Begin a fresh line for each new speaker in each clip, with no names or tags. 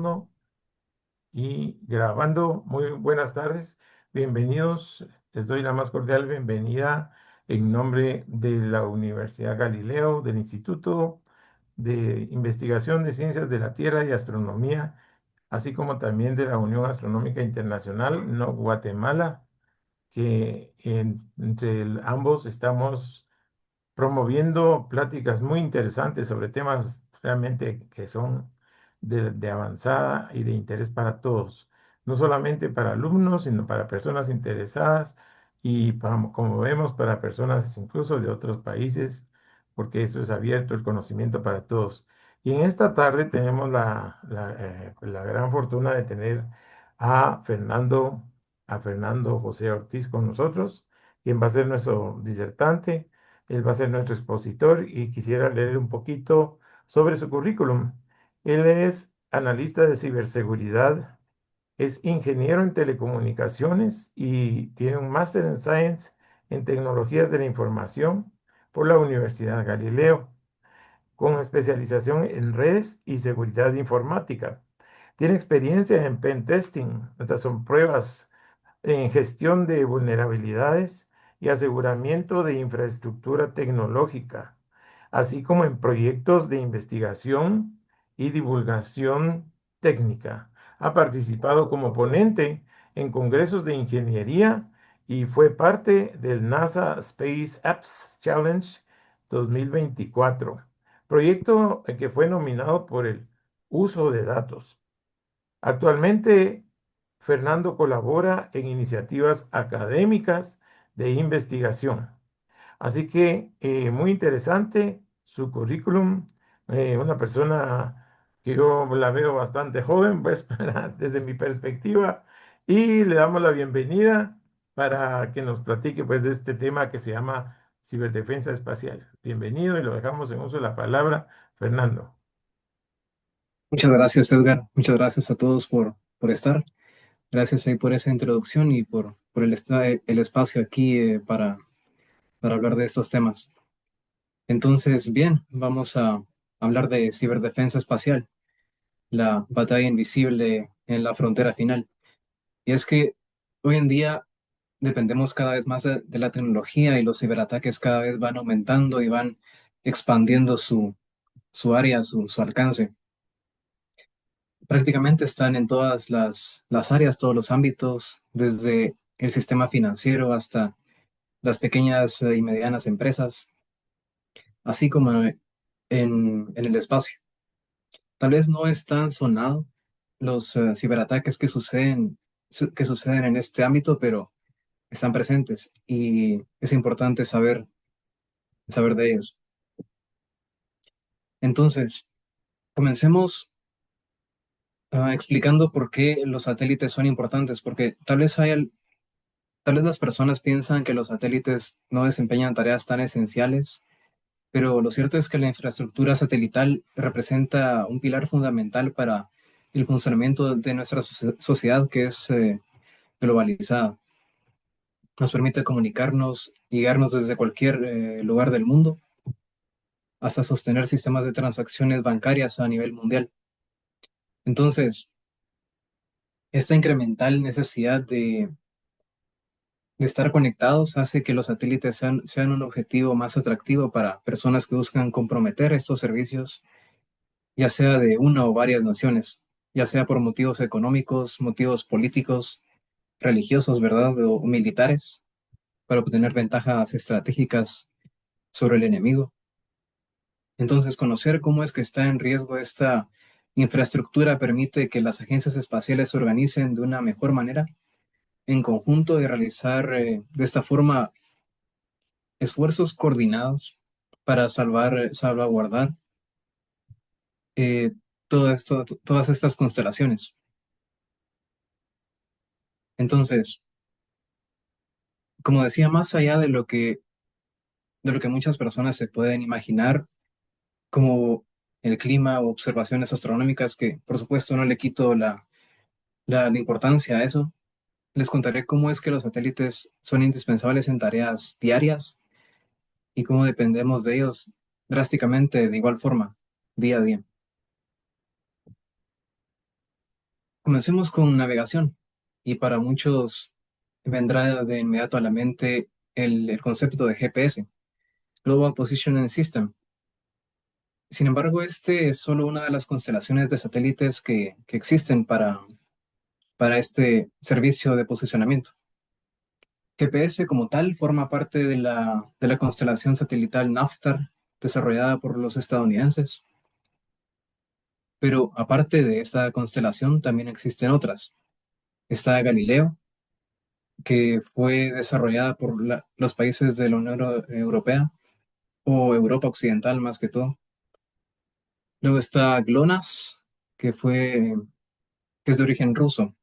Uno y grabando. Muy buenas tardes, bienvenidos. Les doy la más cordial bienvenida en nombre de la Universidad Galileo, del Instituto de Investigación de Ciencias de la Tierra y Astronomía, así como también de la Unión Astronómica Internacional, no Guatemala, que entre ambos estamos promoviendo pláticas muy interesantes sobre temas realmente que son de avanzada y de interés para todos, no solamente para alumnos, sino para personas interesadas y como vemos, para personas incluso de otros países, porque eso es abierto el conocimiento para todos. Y en esta tarde tenemos la gran fortuna de tener a Fernando, a Fernando José Ortiz con nosotros, quien va a ser nuestro disertante. Él va a ser nuestro expositor y quisiera leer un poquito sobre su currículum. Él es analista de ciberseguridad, es ingeniero en telecomunicaciones y tiene un máster en Science en tecnologías de la información por la Universidad Galileo, con especialización en redes y seguridad informática. Tiene experiencia en pen testing, estas son pruebas en gestión de vulnerabilidades y aseguramiento de infraestructura tecnológica, así como en proyectos de investigación y divulgación técnica. Ha participado como ponente en congresos de ingeniería y fue parte del NASA Space Apps Challenge 2024, proyecto que fue nominado por el uso de datos. Actualmente, Fernando colabora en iniciativas académicas de investigación. Así que muy interesante su currículum. Una persona que yo la veo bastante joven, pues desde mi perspectiva. Y le damos la bienvenida para que nos platique pues de este tema que se llama ciberdefensa espacial. Bienvenido y lo dejamos en uso de la palabra, Fernando.
Muchas gracias, Edgar. Muchas gracias a todos por estar. Gracias ahí por esa introducción y por el espacio aquí para hablar de estos temas. Entonces, bien, vamos a hablar de ciberdefensa espacial, la batalla invisible en la frontera final. Y es que hoy en día dependemos cada vez más de la tecnología y los ciberataques cada vez van aumentando y van expandiendo su área, su alcance. Prácticamente están en todas las áreas, todos los ámbitos, desde el sistema financiero hasta las pequeñas y medianas empresas, así como en el espacio. Tal vez no es tan sonado los ciberataques que suceden en este ámbito, pero están presentes y es importante saber de ellos. Entonces, comencemos explicando por qué los satélites son importantes, porque tal vez las personas piensan que los satélites no desempeñan tareas tan esenciales, pero lo cierto es que la infraestructura satelital representa un pilar fundamental para el funcionamiento de nuestra sociedad que es globalizada. Nos permite comunicarnos y guiarnos desde cualquier lugar del mundo hasta sostener sistemas de transacciones bancarias a nivel mundial. Entonces, esta incremental necesidad de estar conectados hace que los satélites sean un objetivo más atractivo para personas que buscan comprometer estos servicios, ya sea de una o varias naciones, ya sea por motivos económicos, motivos políticos, religiosos, ¿verdad? O militares, para obtener ventajas estratégicas sobre el enemigo. Entonces, conocer cómo es que está en riesgo esta infraestructura permite que las agencias espaciales se organicen de una mejor manera en conjunto y realizar de esta forma esfuerzos coordinados para salvaguardar eh, todas estas constelaciones. Entonces, como decía, más allá de lo que muchas personas se pueden imaginar, como el clima o observaciones astronómicas, que por supuesto no le quito la importancia a eso, les contaré cómo es que los satélites son indispensables en tareas diarias y cómo dependemos de ellos drásticamente de igual forma, día a día. Comencemos con navegación y para muchos vendrá de inmediato a la mente el concepto de GPS, Global Positioning System. Sin embargo, este es solo una de las constelaciones de satélites que existen para este servicio de posicionamiento. GPS como tal forma parte de la constelación satelital Navstar desarrollada por los estadounidenses, pero aparte de esta constelación también existen otras. Está Galileo, que fue desarrollada por los países de la Unión Europea o Europa Occidental más que todo. Luego está GLONASS, que fue, que es de origen ruso.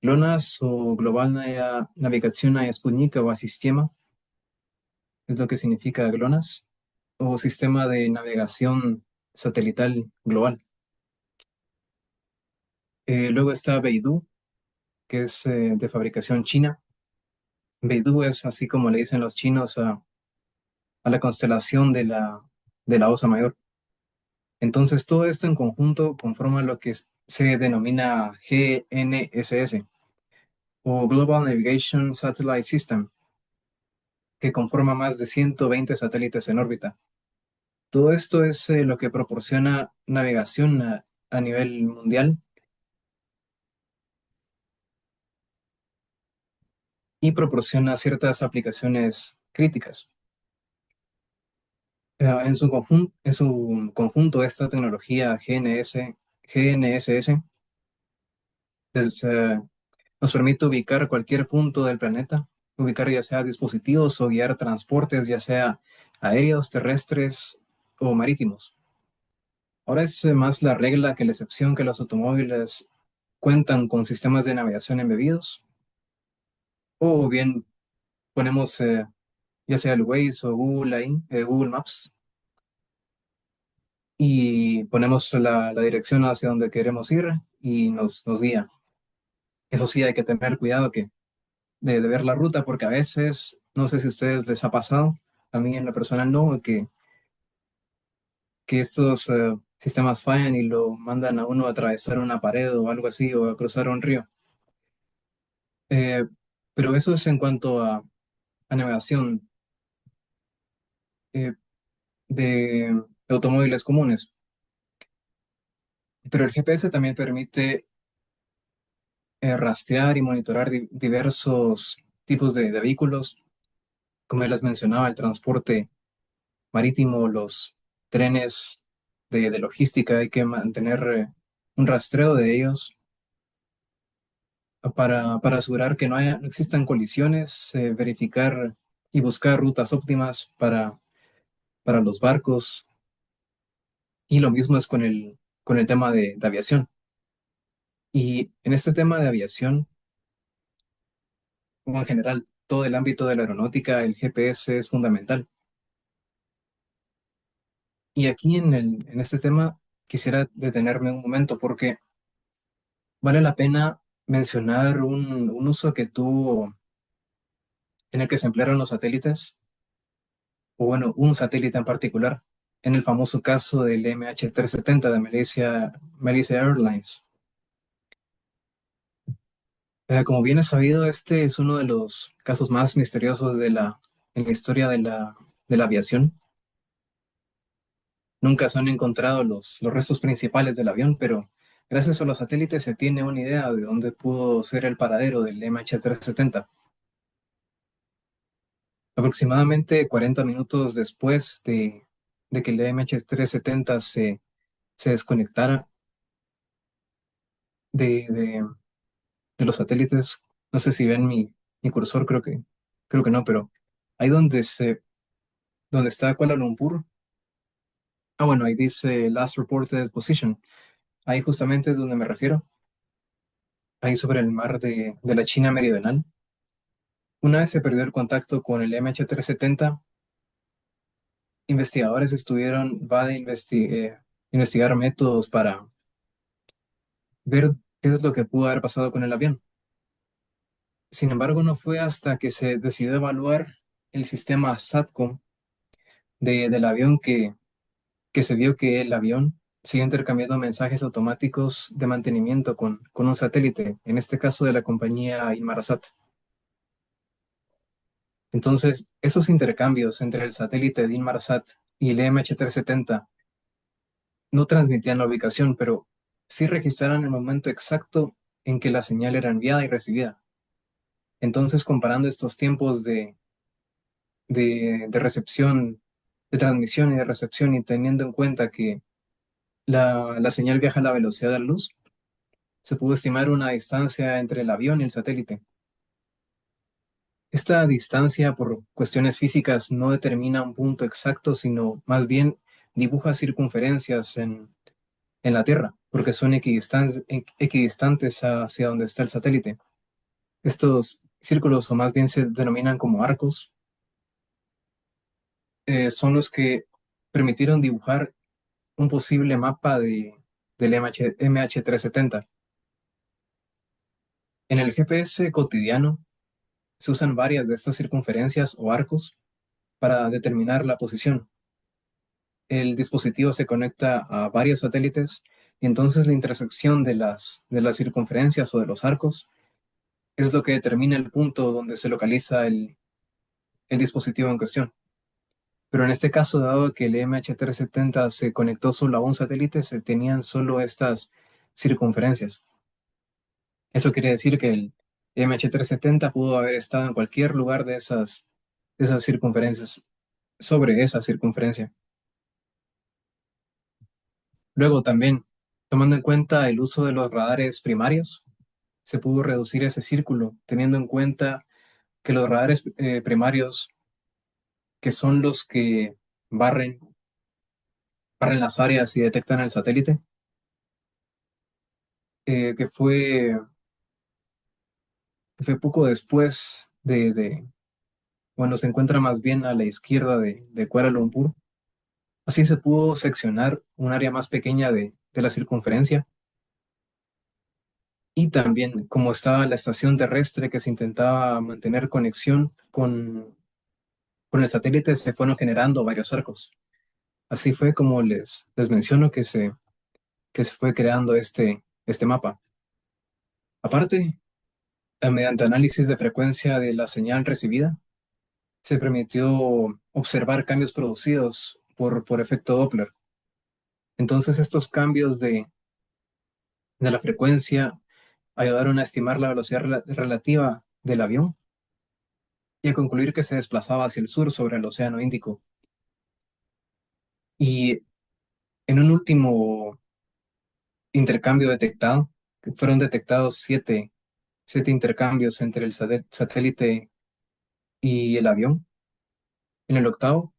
GLONASS o Globalная Навигационная спутниковая система es lo que significa GLONASS, o Sistema de Navegación Satelital Global. Luego está Beidou, que es de fabricación china. Beidou es así como le dicen los chinos a la constelación de la Osa Mayor. Entonces, todo esto en conjunto conforma lo que se denomina GNSS o Global Navigation Satellite System, que conforma más de 120 satélites en órbita. Todo esto es lo que proporciona navegación a nivel mundial y proporciona ciertas aplicaciones críticas. En su conjunto, esta tecnología GNSS es, nos permite ubicar cualquier punto del planeta, ubicar ya sea dispositivos o guiar transportes, ya sea aéreos, terrestres o marítimos. Ahora es más la regla que la excepción que los automóviles cuentan con sistemas de navegación embebidos, o bien ponemos ya sea el Waze o Google ahí, Google Maps, y ponemos la dirección hacia donde queremos ir y nos guía. Eso sí, hay que tener cuidado de ver la ruta, porque a veces, no sé si a ustedes les ha pasado, a mí en lo personal no, que estos sistemas fallan y lo mandan a uno a atravesar una pared o algo así, o a cruzar un río. Eh, pero eso es en cuanto a navegación eh, de automóviles comunes. Pero el GPS también permite rastrear y monitorar diversos tipos de vehículos, como ya les mencionaba, el transporte marítimo, los trenes de logística, hay que mantener un rastreo de ellos para asegurar que no existan colisiones, verificar y buscar rutas óptimas para los barcos. Y lo mismo es con el tema de aviación. Y en este tema de aviación, como en general todo el ámbito de la aeronáutica, el GPS es fundamental. Y aquí en este tema quisiera detenerme un momento porque vale la pena mencionar un uso que tuvo en el que se emplearon los satélites, o bueno, un satélite en particular, en el famoso caso del MH370 de Malaysia Airlines. Como bien es sabido, este es uno de los casos más misteriosos en la historia de la aviación. Nunca se han encontrado los restos principales del avión, pero gracias a los satélites se tiene una idea de dónde pudo ser el paradero del MH370. Aproximadamente 40 minutos después de que el MH370 se desconectara de, de- de los satélites, no sé si ven mi cursor, creo que no, pero ahí donde está Kuala Lumpur, bueno, ahí dice Last Reported Position, ahí justamente es donde me refiero, ahí sobre el mar de la China Meridional. Una vez se perdió el contacto con el MH370, investigadores va de investigar métodos para ver qué es lo que pudo haber pasado con el avión. Sin embargo, no fue hasta que se decidió evaluar el sistema SATCOM del avión que se vio que el avión siguió intercambiando mensajes automáticos de mantenimiento con un satélite, en este caso de la compañía Inmarsat. Entonces, esos intercambios entre el satélite de Inmarsat y el MH370 no transmitían la ubicación, pero sí registraron el momento exacto en que la señal era enviada y recibida. Entonces, comparando estos tiempos de recepción, de transmisión y de recepción, y teniendo en cuenta que la señal viaja a la velocidad de la luz, se pudo estimar una distancia entre el avión y el satélite. Esta distancia, por cuestiones físicas, no determina un punto exacto, sino más bien dibuja circunferencias en la Tierra, porque son equidistantes hacia donde está el satélite. Estos círculos, o más bien se denominan como arcos, son los que permitieron dibujar un posible mapa del MH370. En el GPS cotidiano se usan varias de estas circunferencias o arcos para determinar la posición. El dispositivo se conecta a varios satélites y entonces la intersección de las circunferencias o de los arcos es lo que determina el punto donde se localiza el dispositivo en cuestión. Pero en este caso, dado que el MH370 se conectó solo a un satélite, se tenían solo estas circunferencias. Eso quiere decir que el MH370 pudo haber estado en cualquier lugar de esas circunferencias, sobre esa circunferencia. Luego también, tomando en cuenta el uso de los radares primarios, se pudo reducir ese círculo, teniendo en cuenta que los radares primarios, que son los que barren, barren las áreas y detectan el satélite, que fue poco después bueno, se encuentra más bien a la izquierda de Kuala Lumpur. Así se pudo seccionar un área más pequeña de la circunferencia. Y también, como estaba la estación terrestre que se intentaba mantener conexión con el satélite, se fueron generando varios arcos. Así fue como les menciono que se fue creando este mapa. Aparte, mediante análisis de frecuencia de la señal recibida, se permitió observar cambios producidos por efecto Doppler. Entonces, estos cambios de la frecuencia ayudaron a estimar la velocidad relativa del avión y a concluir que se desplazaba hacia el sur sobre el Océano Índico. Y en un último intercambio detectado, que fueron detectados siete intercambios entre el satélite y el avión. En el octavo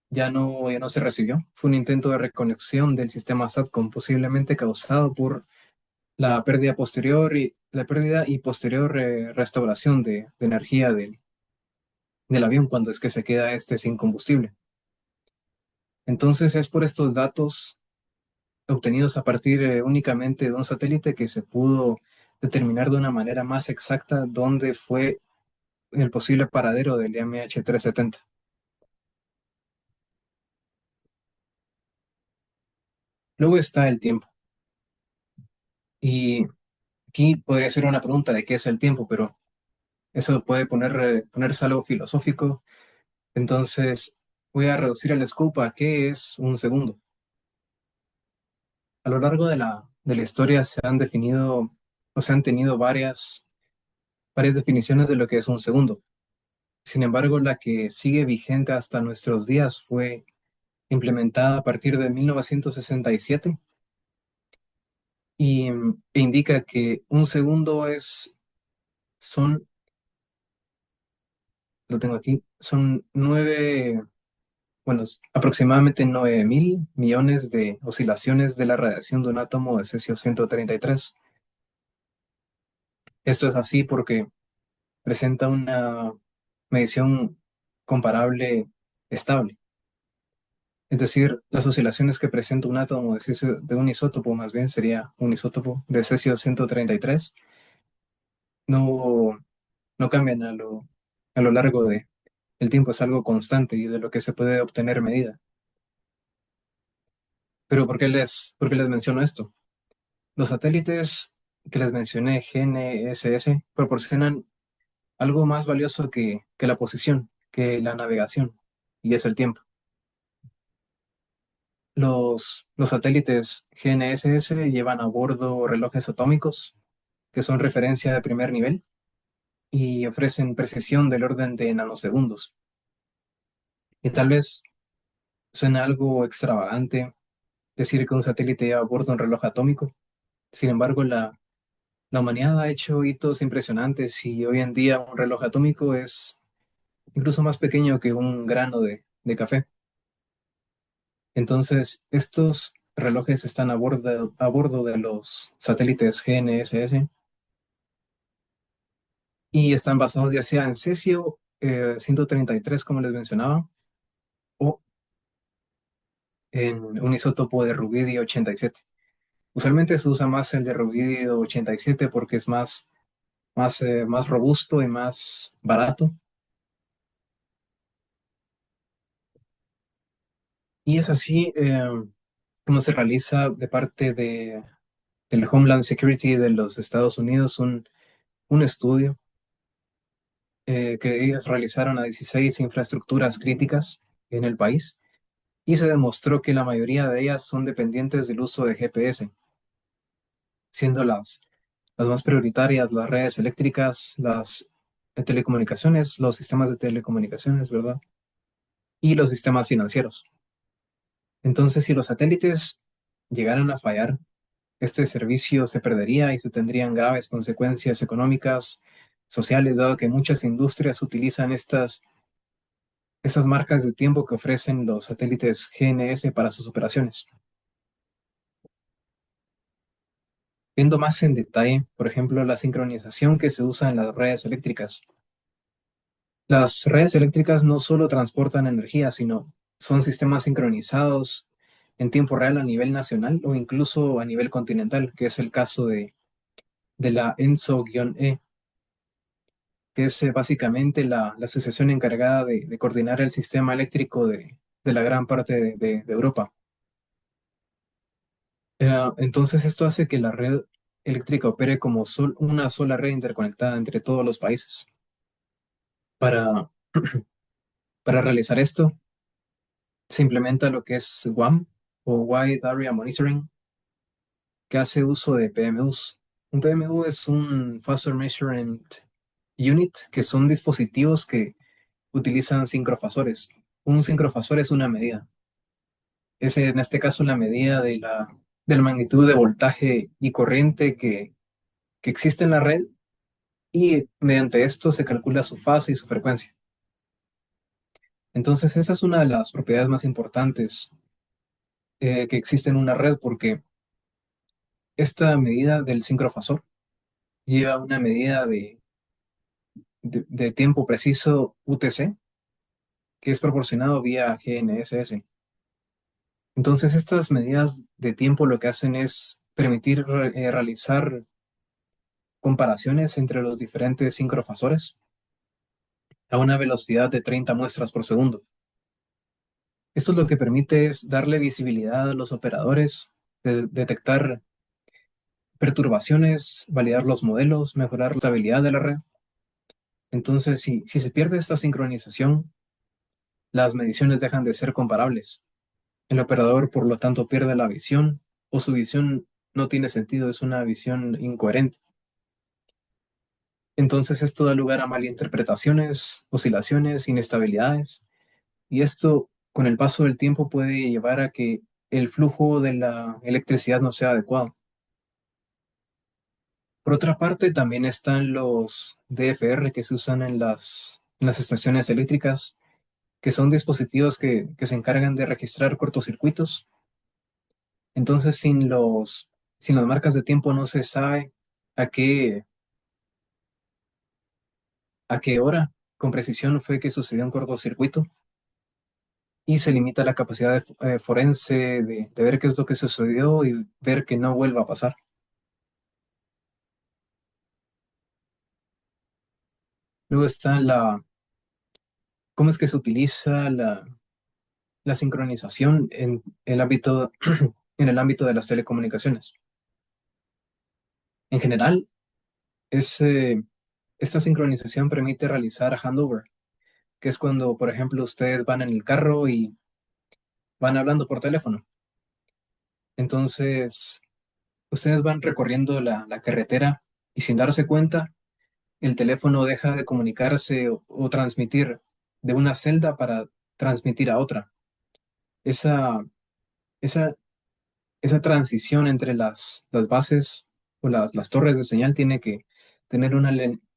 ya no se recibió. Fue un intento de reconexión del sistema SATCOM, posiblemente causado por la pérdida y posterior restauración de energía del avión cuando es que se queda sin combustible. Entonces es por estos datos obtenidos a partir únicamente de un satélite que se pudo determinar de una manera más exacta dónde fue el posible paradero del MH370. Luego está el tiempo. Y aquí podría ser una pregunta de qué es el tiempo, pero eso puede ponerse algo filosófico. Entonces voy a reducir el scope a qué es un segundo. A lo largo de la historia se han definido o se han tenido varias definiciones de lo que es un segundo. Sin embargo, la que sigue vigente hasta nuestros días fue implementada a partir de 1967 e indica que un segundo son, lo tengo aquí, son aproximadamente 9.000 millones de oscilaciones de la radiación de un átomo de cesio-133. Esto es así porque presenta una medición comparable estable. Es decir, las oscilaciones que presenta un átomo de un isótopo, más bien sería un isótopo de cesio-133, no, no cambian a lo largo del tiempo, es algo constante y de lo que se puede obtener medida. Pero por qué les menciono esto? Los satélites que les mencioné, GNSS, proporcionan algo más valioso que la posición, que la navegación, y es el tiempo. Los satélites GNSS llevan a bordo relojes atómicos, que son referencia de primer nivel, y ofrecen precisión del orden de nanosegundos. Y tal vez suena algo extravagante decir que un satélite lleva a bordo un reloj atómico. Sin embargo, la humanidad ha hecho hitos impresionantes y hoy en día un reloj atómico es incluso más pequeño que un grano de café. Entonces, estos relojes están a bordo de los satélites GNSS y están basados ya sea en cesio 133, como les mencionaba, o en un isótopo de rubidio 87. Usualmente se usa más el de rubidio 87 porque es más robusto y más barato. Y es así como se realiza de parte del Homeland Security de los Estados Unidos un estudio que ellos realizaron a 16 infraestructuras críticas en el país y se demostró que la mayoría de ellas son dependientes del uso de GPS, siendo las más prioritarias las redes eléctricas, las telecomunicaciones, los sistemas de telecomunicaciones, ¿verdad? Y los sistemas financieros. Entonces, si los satélites llegaran a fallar, este servicio se perdería y se tendrían graves consecuencias económicas, sociales, dado que muchas industrias utilizan estas marcas de tiempo que ofrecen los satélites GNS para sus operaciones. Viendo más en detalle, por ejemplo, la sincronización que se usa en las redes eléctricas. Las redes eléctricas no solo transportan energía, sino son sistemas sincronizados en tiempo real a nivel nacional o incluso a nivel continental, que es el caso de la ENSO-E, que es básicamente la asociación encargada de coordinar el sistema eléctrico de la gran parte de Europa. Entonces, esto hace que la red eléctrica opere como una sola red interconectada entre todos los países. Para, para realizar esto, se implementa lo que es WAM o Wide Area Monitoring, que hace uso de PMUs. Un PMU es un Phasor Measurement Unit, que son dispositivos que utilizan sincrofasores. Un sincrofasor es una medida. Es en este caso la medida de la magnitud de voltaje y corriente que existe en la red y mediante esto se calcula su fase y su frecuencia. Entonces, esa es una de las propiedades más importantes que existe en una red porque esta medida del sincrofasor lleva una medida de tiempo preciso UTC que es proporcionado vía GNSS. Entonces, estas medidas de tiempo lo que hacen es permitir realizar comparaciones entre los diferentes sincrofasores a una velocidad de 30 muestras por segundo. Esto lo que permite es darle visibilidad a los operadores, detectar perturbaciones, validar los modelos, mejorar la estabilidad de la red. Entonces, si se pierde esta sincronización, las mediciones dejan de ser comparables. El operador, por lo tanto, pierde la visión o su visión no tiene sentido, es una visión incoherente. Entonces, esto da lugar a malinterpretaciones, oscilaciones, inestabilidades, y esto, con el paso del tiempo, puede llevar a que el flujo de la electricidad no sea adecuado. Por otra parte, también están los DFR que se usan en las estaciones eléctricas, que son dispositivos que se encargan de registrar cortocircuitos. Entonces, sin las marcas de tiempo no se sabe a qué, a qué hora con precisión fue que sucedió un cortocircuito y se limita la capacidad forense de ver qué es lo que sucedió y ver que no vuelva a pasar. Luego está cómo es que se utiliza la sincronización en el ámbito en el ámbito de las telecomunicaciones. En general, esta sincronización permite realizar handover, que es cuando, por ejemplo, ustedes van en el carro y van hablando por teléfono. Entonces, ustedes van recorriendo la carretera y sin darse cuenta, el teléfono deja de comunicarse o transmitir de una celda para transmitir a otra. Esa, esa, esa transición entre las bases o las torres de señal tiene que tener una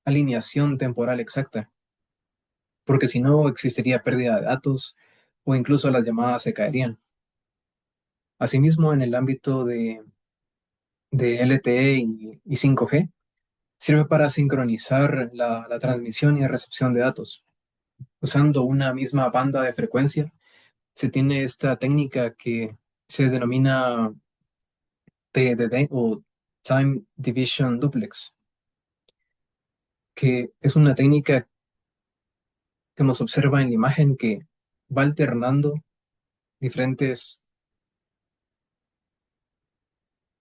alineación temporal exacta, porque si no existiría pérdida de datos o incluso las llamadas se caerían. Asimismo, en el ámbito de LTE y 5G, sirve para sincronizar la transmisión y recepción de datos. Usando una misma banda de frecuencia, se tiene esta técnica que se denomina TDD o Time Division Duplex, que es una técnica que nos observa en la imagen que va alternando diferentes,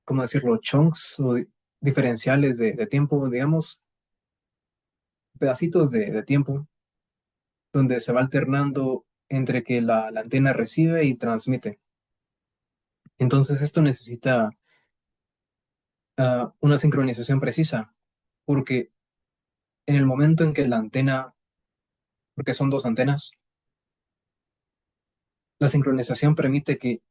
¿cómo decirlo?, chunks o diferenciales de tiempo, digamos, pedacitos de tiempo, donde se va alternando entre que la antena recibe y transmite. Entonces esto necesita una sincronización precisa, porque en el momento en que la antena, porque son dos antenas, la sincronización permite que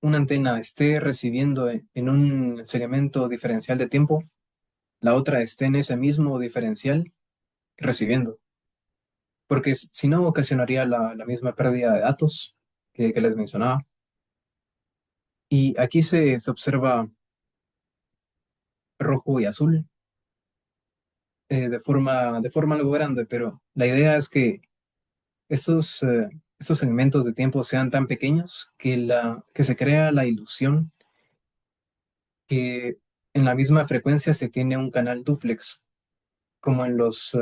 una antena esté recibiendo en un segmento diferencial de tiempo, la otra esté en ese mismo diferencial recibiendo, porque si no ocasionaría la misma pérdida de datos que les mencionaba. Y aquí se observa rojo y azul de forma algo grande, pero la idea es que estos segmentos de tiempo sean tan pequeños que se crea la ilusión que en la misma frecuencia se tiene un canal dúplex, como en los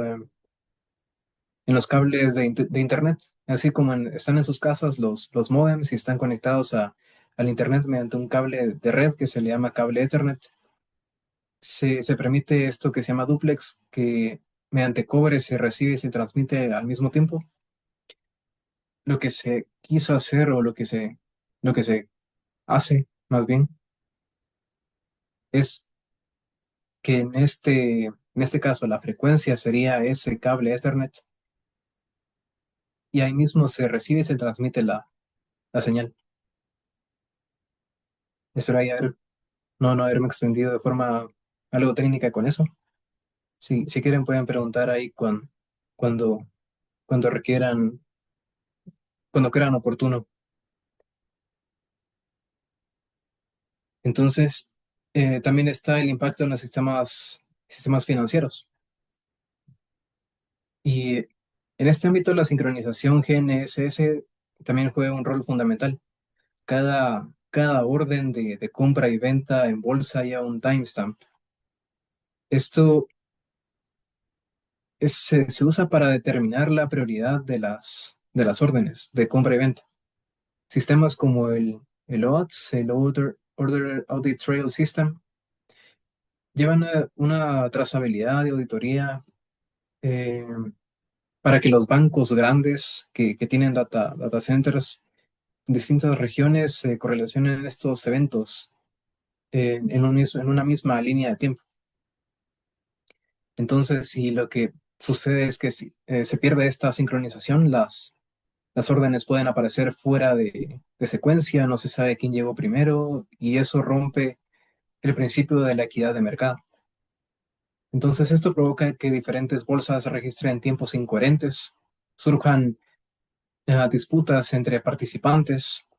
cables de Internet, así como están en sus casas los módems y están conectados al Internet mediante un cable de red que se le llama cable Ethernet. Se permite esto que se llama dúplex, que mediante cobre se recibe y se transmite al mismo tiempo. Lo que se quiso hacer o lo que se hace, más bien, es que en este caso la frecuencia sería ese cable Ethernet y ahí mismo se recibe y se transmite la señal. Espero ahí no haberme extendido de forma algo técnica con eso. Si quieren pueden preguntar ahí cuando, cuando requieran, cuando crean oportuno. Entonces, también está el impacto en los sistemas financieros. Y en este ámbito la sincronización GNSS también juega un rol fundamental. Cada orden de compra y venta en bolsa lleva un timestamp. Esto se usa para determinar la prioridad de las órdenes de compra y venta. Sistemas como el OATS, el Order Audit Trail System, llevan una trazabilidad de auditoría eh, para que los bancos grandes que tienen data centers en distintas regiones se correlacionen estos eventos en una misma línea de tiempo. Entonces, si lo que sucede es que si se pierde esta sincronización, las órdenes pueden aparecer fuera de secuencia, no se sabe quién llegó primero y eso rompe el principio de la equidad de mercado. Entonces, esto provoca que diferentes bolsas registren tiempos incoherentes, surjan disputas entre participantes,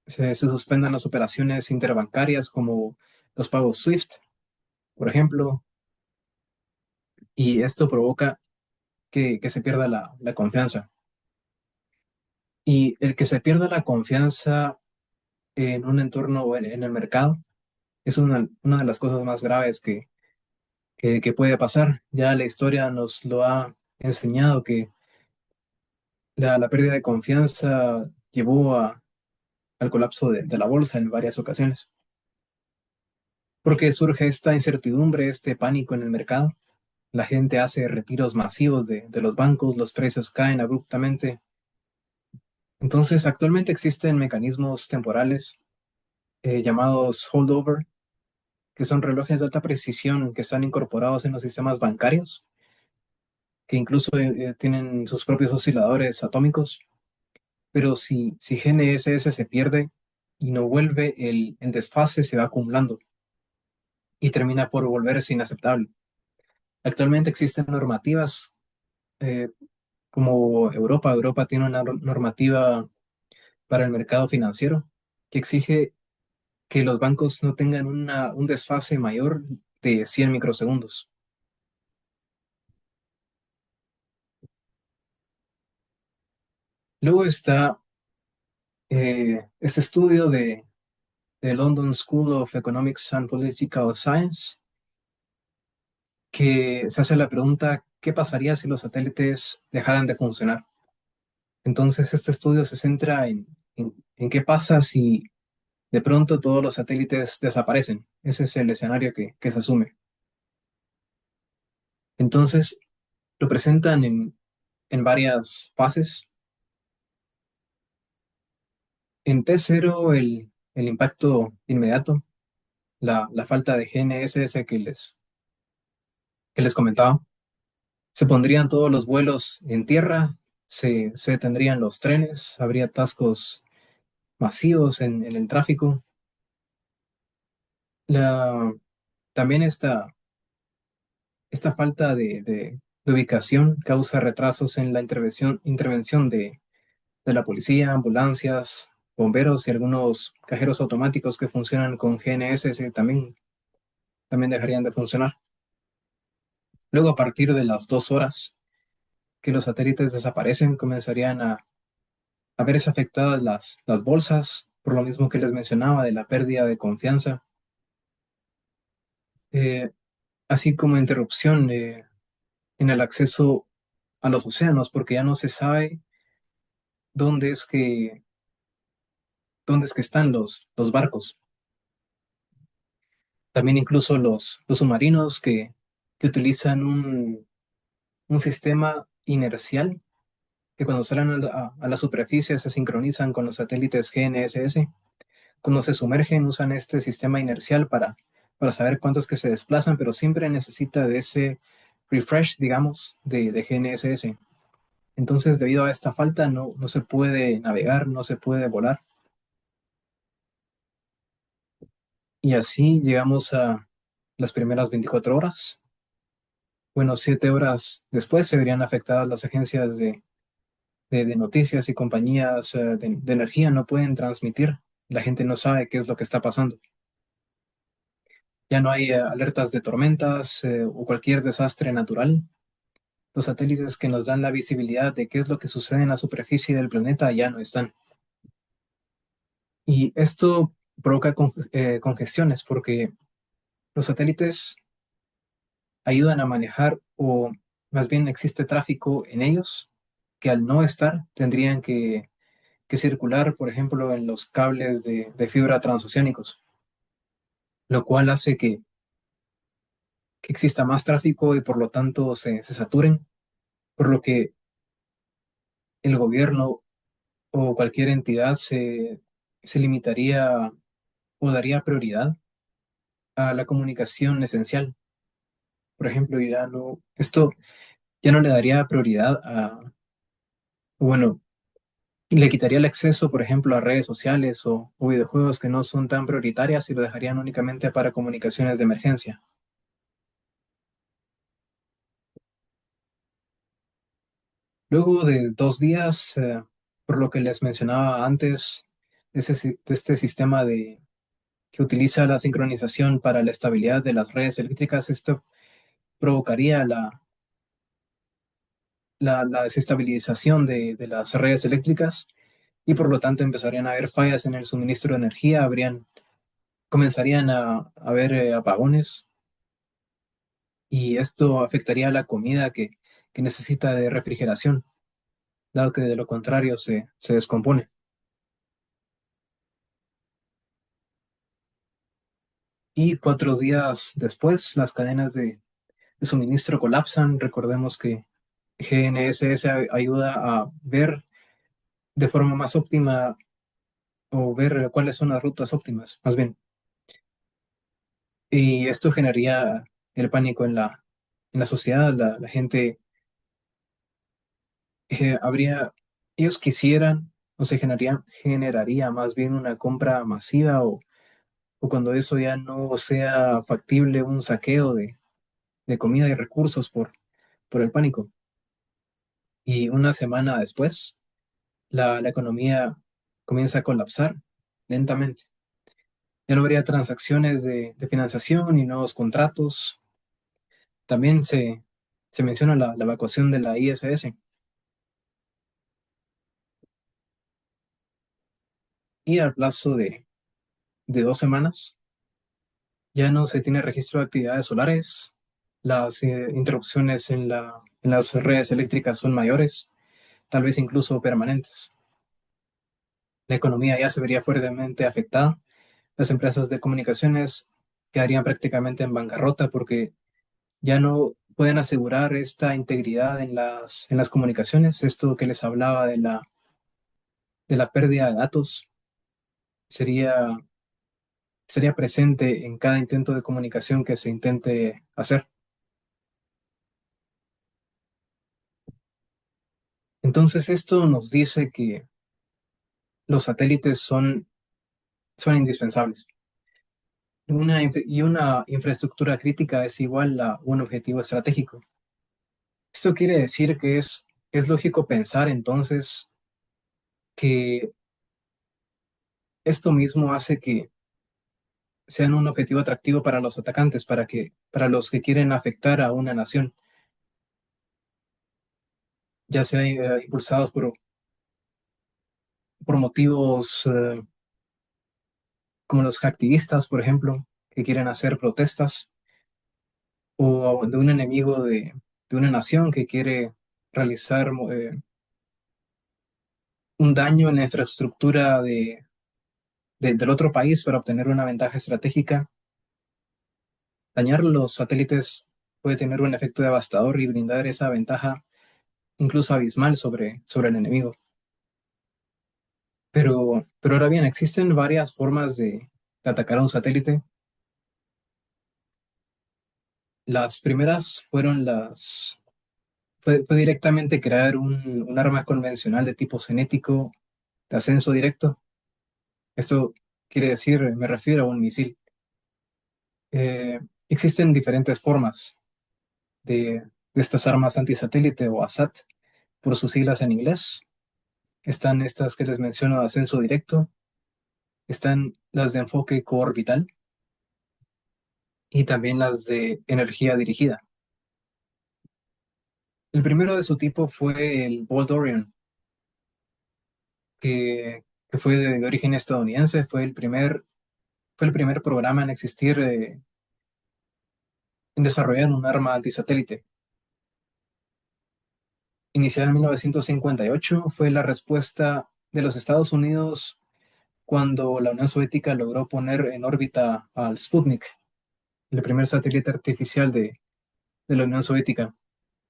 se suspendan las operaciones interbancarias como los pagos SWIFT, por ejemplo, y esto provoca que se pierda la confianza. Y el que se pierda la confianza en un entorno o en el mercado es una de las cosas más graves que puede pasar. Ya la historia nos lo ha enseñado que la pérdida de confianza llevó al colapso de la bolsa en varias ocasiones, porque surge esta incertidumbre, este pánico en el mercado. La gente hace retiros masivos de los bancos, los precios caen abruptamente. Entonces, actualmente existen mecanismos temporales llamados holdover, que son relojes de alta precisión que están incorporados en los sistemas bancarios, que incluso tienen sus propios osciladores atómicos. Pero si GNSS se pierde y no vuelve, el desfase se va acumulando y termina por volverse inaceptable. Actualmente existen normativas eh, como Europa. Europa tiene una normativa para el mercado financiero que exige que los bancos no tengan un desfase mayor de 100 microsegundos. Luego está este estudio de London School of Economics and Political Science, que se hace la pregunta, ¿qué pasaría si los satélites dejaran de funcionar? Entonces, este estudio se centra en qué pasa si de pronto todos los satélites desaparecen. Ese es el escenario que se asume. Entonces, lo presentan en varias fases. En T0, el impacto inmediato, la falta de GNSS que les comentaba. Se pondrían todos los vuelos en tierra, se detendrían los trenes, habría atascos masivos en el tráfico. La, también esta falta de ubicación causa retrasos en la intervención de la policía, ambulancias, bomberos y algunos cajeros automáticos que funcionan con GNSS también dejarían de funcionar. Luego, a partir de las 2 horas que los satélites desaparecen, comenzarían a verse afectadas las bolsas, por lo mismo que les mencionaba de la pérdida de confianza, eh, así como interrupción en el acceso a los océanos, porque ya no se sabe dónde es dónde es que están los barcos. También incluso los submarinos que utilizan un sistema inercial que cuando salen a la superficie se sincronizan con los satélites GNSS. Cuando se sumergen usan este sistema inercial para saber cuántos que se desplazan, pero siempre necesita de ese refresh, digamos, de GNSS. Entonces, debido a esta falta, no se puede navegar, no se puede volar. Y así llegamos a las primeras 24 horas. Bueno, 7 horas después se verían afectadas las agencias de noticias y compañías de energía, no pueden transmitir. La gente no sabe qué es lo que está pasando. Ya no hay alertas de tormentas o cualquier desastre natural. Los satélites que nos dan la visibilidad de qué es lo que sucede en la superficie del planeta ya no están. Y esto provoca congestiones porque los satélites ayudan a manejar, o más bien existe tráfico en ellos que al no estar tendrían que circular, por ejemplo, en los cables de fibra transoceánicos, lo cual hace que exista más tráfico y por lo tanto se saturen, por lo que el gobierno o cualquier entidad se limitaría o daría prioridad a la comunicación esencial. Por ejemplo, esto ya no le daría prioridad bueno, le quitaría el acceso, por ejemplo, a redes sociales o videojuegos que no son tan prioritarias y lo dejarían únicamente para comunicaciones de emergencia. Luego de 2 días, por lo que les mencionaba antes, de este sistema que utiliza la sincronización para la estabilidad de las redes eléctricas, esto provocaría la desestabilización de las redes eléctricas y por lo tanto empezarían a haber fallas en el suministro de energía, comenzarían a haber apagones y esto afectaría a la comida que necesita de refrigeración, dado que de lo contrario se descompone. y 4 días después las cadenas de suministro colapsan. Recordemos que GNSS ayuda a ver de forma más óptima o ver cuáles son las rutas óptimas, más bien. Y esto generaría el pánico en la sociedad. La gente habría, ellos quisieran o se generaría más bien una compra masiva o cuando eso ya no sea factible, un saqueo de comida y recursos por el pánico. Y una semana después, la economía comienza a colapsar lentamente. Ya no habría transacciones de financiación y nuevos contratos. También se menciona la evacuación de la ISS. Y al plazo de 2 semanas, ya no se tiene registro de actividades solares. Las interrupciones en las redes eléctricas son mayores, tal vez incluso permanentes. La economía ya se vería fuertemente afectada. Las empresas de comunicaciones quedarían prácticamente en bancarrota porque ya no pueden asegurar esta integridad en las comunicaciones. Esto que les hablaba de la pérdida de datos sería, sería presente en cada intento de comunicación que se intente hacer. Entonces, esto nos dice que los satélites son indispensables. Y una infraestructura crítica es igual a un objetivo estratégico. Esto quiere decir que es lógico pensar entonces que esto mismo hace que sean un objetivo atractivo para los atacantes, para los que quieren afectar a una nación, ya sea impulsados por motivos como los hacktivistas, por ejemplo, que quieren hacer protestas, o de un enemigo de una nación que quiere realizar un daño en la infraestructura del otro país para obtener una ventaja estratégica. Dañar los satélites puede tener un efecto devastador y brindar esa ventaja incluso abismal sobre el enemigo. Pero ahora bien, existen varias formas de atacar a un satélite. Las primeras fue directamente crear un arma convencional de tipo cinético de ascenso directo. Esto quiere decir, me refiero a un misil. Eh, Existen diferentes formas de estas armas antisatélite o ASAT, por sus siglas en inglés. Están estas que les menciono de ascenso directo, están las de enfoque coorbital y también las de energía dirigida. El primero de su tipo fue el Bold Orion, que fue de origen estadounidense, fue el primer programa en existir, en desarrollar un arma antisatélite. Iniciada en 1958, fue la respuesta de los Estados Unidos cuando la Unión Soviética logró poner en órbita al Sputnik, el primer satélite artificial de la Unión Soviética.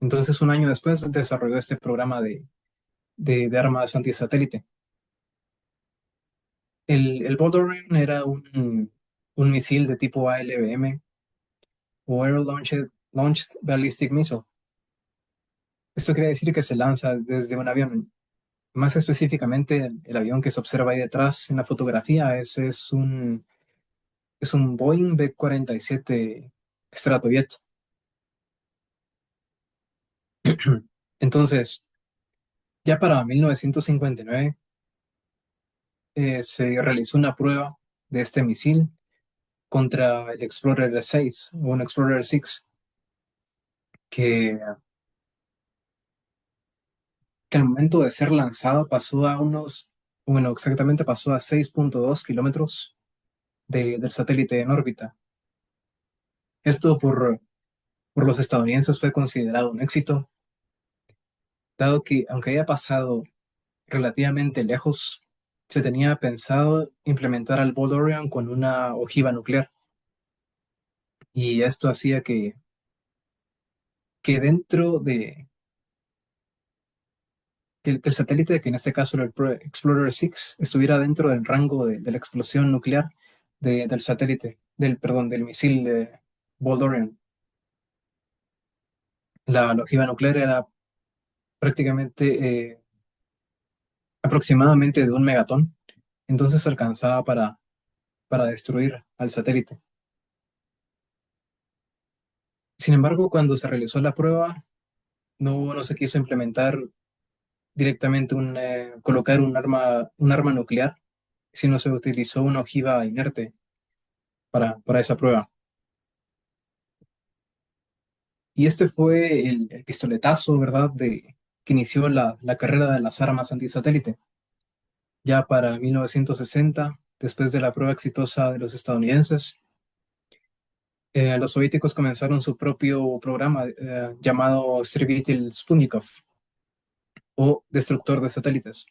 Entonces, un año después, desarrolló este programa de armas antisatélite. El Bold Orion era un misil de tipo ALBM o Aero Launched Ballistic Missile. Esto quiere decir que se lanza desde un avión. Más específicamente, el avión que se observa ahí detrás en la fotografía es un Boeing B-47 Stratojet. Entonces, ya para 1959 se realizó una prueba de este misil contra el Explorer 6 o un Explorer 6 que, que al momento de ser lanzado pasó a bueno, exactamente pasó a 6,2 kilómetros del satélite en órbita. Esto por los estadounidenses fue considerado un éxito, dado que aunque haya pasado relativamente lejos, se tenía pensado implementar al Bold Orion con una ojiva nuclear. y esto hacía que dentro de que el satélite, que en este caso era el Explorer 6, estuviera dentro del rango de la explosión nuclear del satélite, perdón, del misil Bold Orion. La ojiva nuclear era prácticamente aproximadamente de 1 megatón, entonces alcanzaba para destruir al satélite. Sin embargo, cuando se realizó la prueba, no se quiso implementar directamente colocar un arma nuclear, sino se utilizó una ojiva inerte para esa prueba. Y este fue el pistoletazo, ¿verdad?, que inició la carrera de las armas antisatélite. Ya para 1960, después de la prueba exitosa de los estadounidenses, los soviéticos comenzaron su propio programa llamado Strebitelj Sputnikov o destructor de satélites.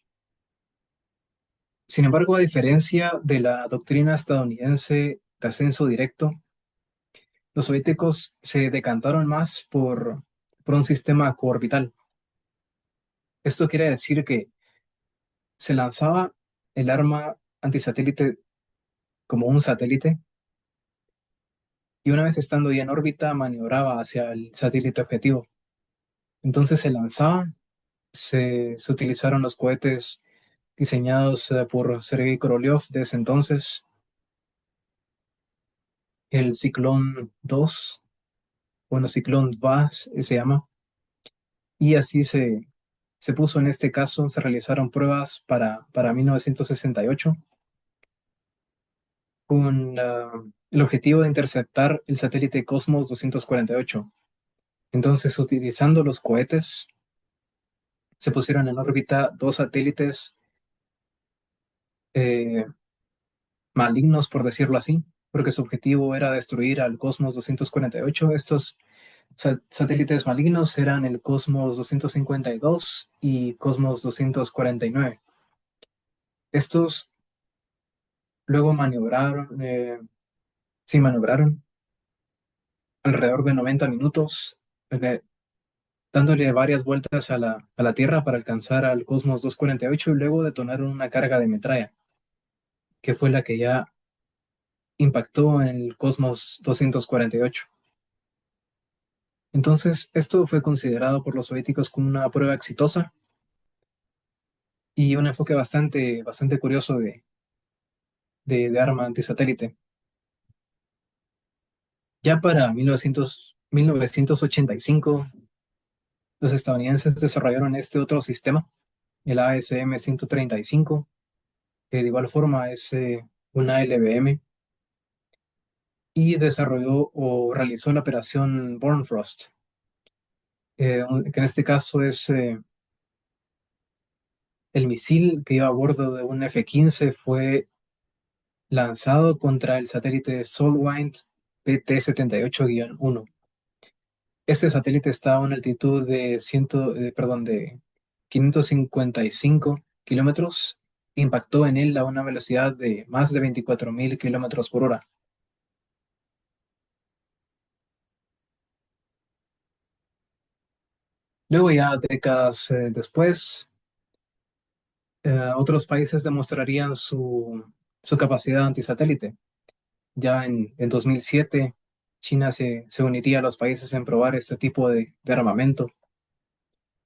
Sin embargo, a diferencia de la doctrina estadounidense de ascenso directo, los soviéticos se decantaron más por un sistema coorbital. Esto quiere decir que se lanzaba el arma antisatélite como un satélite y una vez estando ya en órbita maniobraba hacia el satélite objetivo. Entonces se lanzaba, se utilizaron los cohetes diseñados por Sergei Korolev de ese entonces, el Ciclón 2, bueno, Ciclón 2 se llama, y así se puso en este caso, se realizaron pruebas para 1968 con el objetivo de interceptar el satélite Cosmos 248. Entonces, utilizando los cohetes, se pusieron en órbita dos satélites eh, malignos, por decirlo así, porque su objetivo era destruir al Cosmos 248. Estos satélites malignos eran el Cosmos 252 y Cosmos 249. Estos luego maniobraron alrededor de 90 minutos, dándole varias vueltas a la Tierra para alcanzar al Cosmos 248 y luego detonaron una carga de metralla, que fue la que ya impactó en el Cosmos 248. Entonces, esto fue considerado por los soviéticos como una prueba exitosa y un enfoque bastante curioso de arma antisatélite. Ya para 1985, los estadounidenses desarrollaron este otro sistema, el ASM-135, que de igual forma es una LBM, y desarrolló o realizó la operación Frost, que en este caso es el misil que iba a bordo de un F-15 fue lanzado contra el satélite Solwind PT-78-1. Este satélite estaba a una altitud de 555 kilómetros. Impactó en él a una velocidad de más de 24.000 kilómetros por hora. Luego, ya décadas después, otros países demostrarían su capacidad antisatélite. Ya en 2007, China se uniría a los países en probar este tipo de armamento.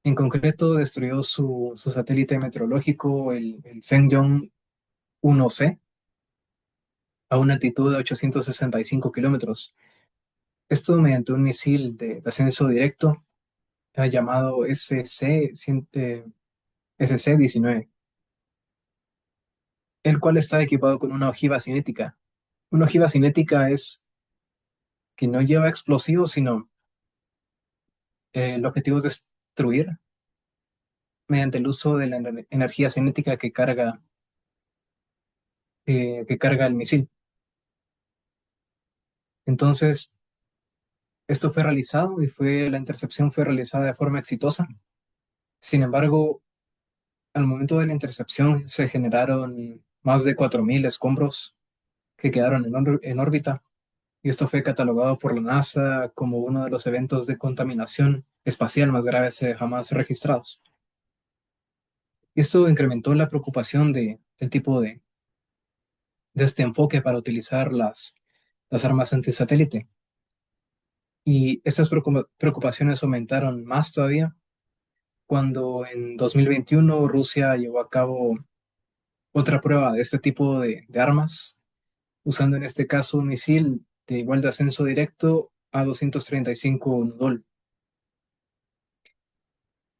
En concreto, destruyó su satélite meteorológico, el Fengyong 1C, a una altitud de 865 kilómetros. Esto mediante un misil de ascenso directo llamado SC-19, el cual está equipado con una ojiva cinética. Una ojiva cinética es que no lleva explosivos, sino el objetivo es destruir mediante el uso de la energía cinética que carga el misil. Entonces, esto fue realizado la intercepción fue realizada de forma exitosa. Sin embargo, al momento de la intercepción se generaron más de 4.000 escombros que quedaron en órbita. y esto fue catalogado por la NASA como uno de los eventos de contaminación espacial más graves jamás registrados. Y esto incrementó la preocupación del tipo de este enfoque para utilizar las armas antisatélite. Y estas preocupaciones aumentaron más todavía cuando en 2021 Rusia llevó a cabo otra prueba de este tipo de armas, usando en este caso un misil de igual de ascenso directo a 235 Nudol.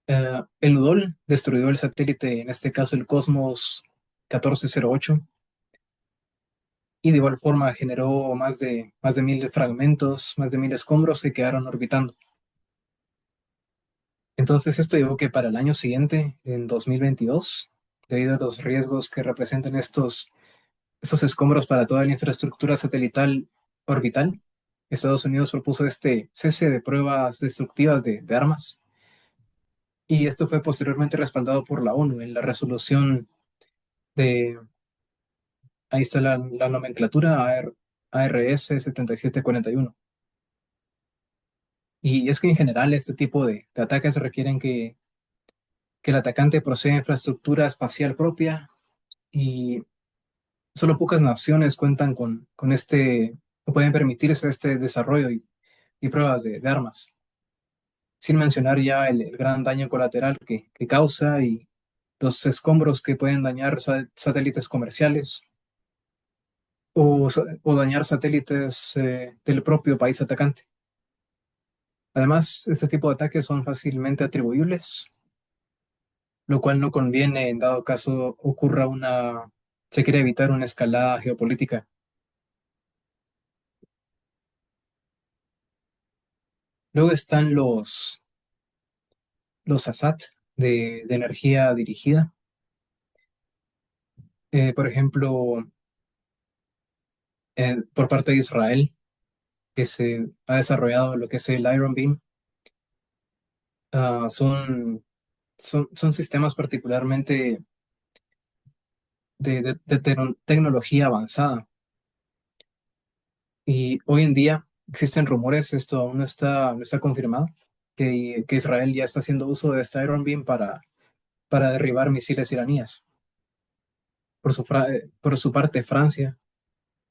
El Nudol destruyó el satélite, en este caso el Cosmos 1408, y de igual forma generó más de 1000 fragmentos, más de 1000 escombros que quedaron orbitando. Entonces esto llevó que para el año siguiente, en 2022, debido a los riesgos que representan estos escombros para toda la infraestructura satelital orbital, Estados Unidos propuso este cese de pruebas destructivas de armas. Y esto fue posteriormente respaldado por la ONU en la resolución de, ahí está la nomenclatura ARS 7741. Y es que en general este tipo de ataques requieren que el atacante posea infraestructura espacial propia, y solo pocas naciones cuentan con este, o pueden permitirse este desarrollo y pruebas de armas, sin mencionar ya el gran daño colateral que causa y los escombros que pueden dañar satélites comerciales o dañar satélites del propio país atacante. Además, este tipo de ataques son fácilmente atribuibles, lo cual no conviene en dado caso se quiere evitar una escalada geopolítica. Luego están los ASAT de energía dirigida. Por ejemplo, por parte de Israel, que se ha desarrollado lo que es el Iron Beam. Son sistemas particularmente de tecnología avanzada. Y hoy en día existen rumores, esto aún no está confirmado, que Israel ya está haciendo uso de este Iron Beam para derribar misiles iraníes. Por su parte, Francia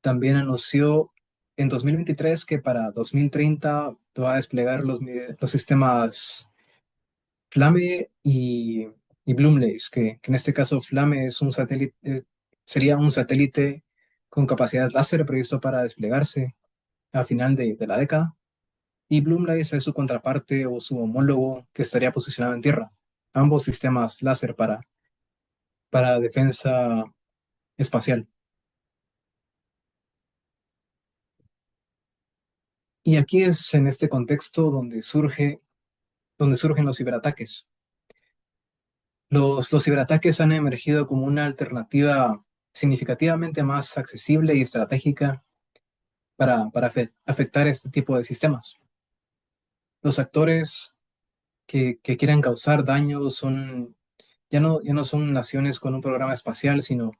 también anunció en 2023 que para 2030 va a desplegar los sistemas Flame y Bloomlace, que en este caso Flame es un satélite, sería un satélite con capacidad láser previsto para desplegarse a final de la década, y Bloomlace es su contraparte o su homólogo que estaría posicionado en tierra. Ambos sistemas láser para defensa espacial. Y aquí es en este contexto donde surgen los ciberataques. Los ciberataques han emergido como una alternativa significativamente más accesible y estratégica para afectar este tipo de sistemas. Los actores que quieran causar daño ya no son naciones con un programa espacial, sino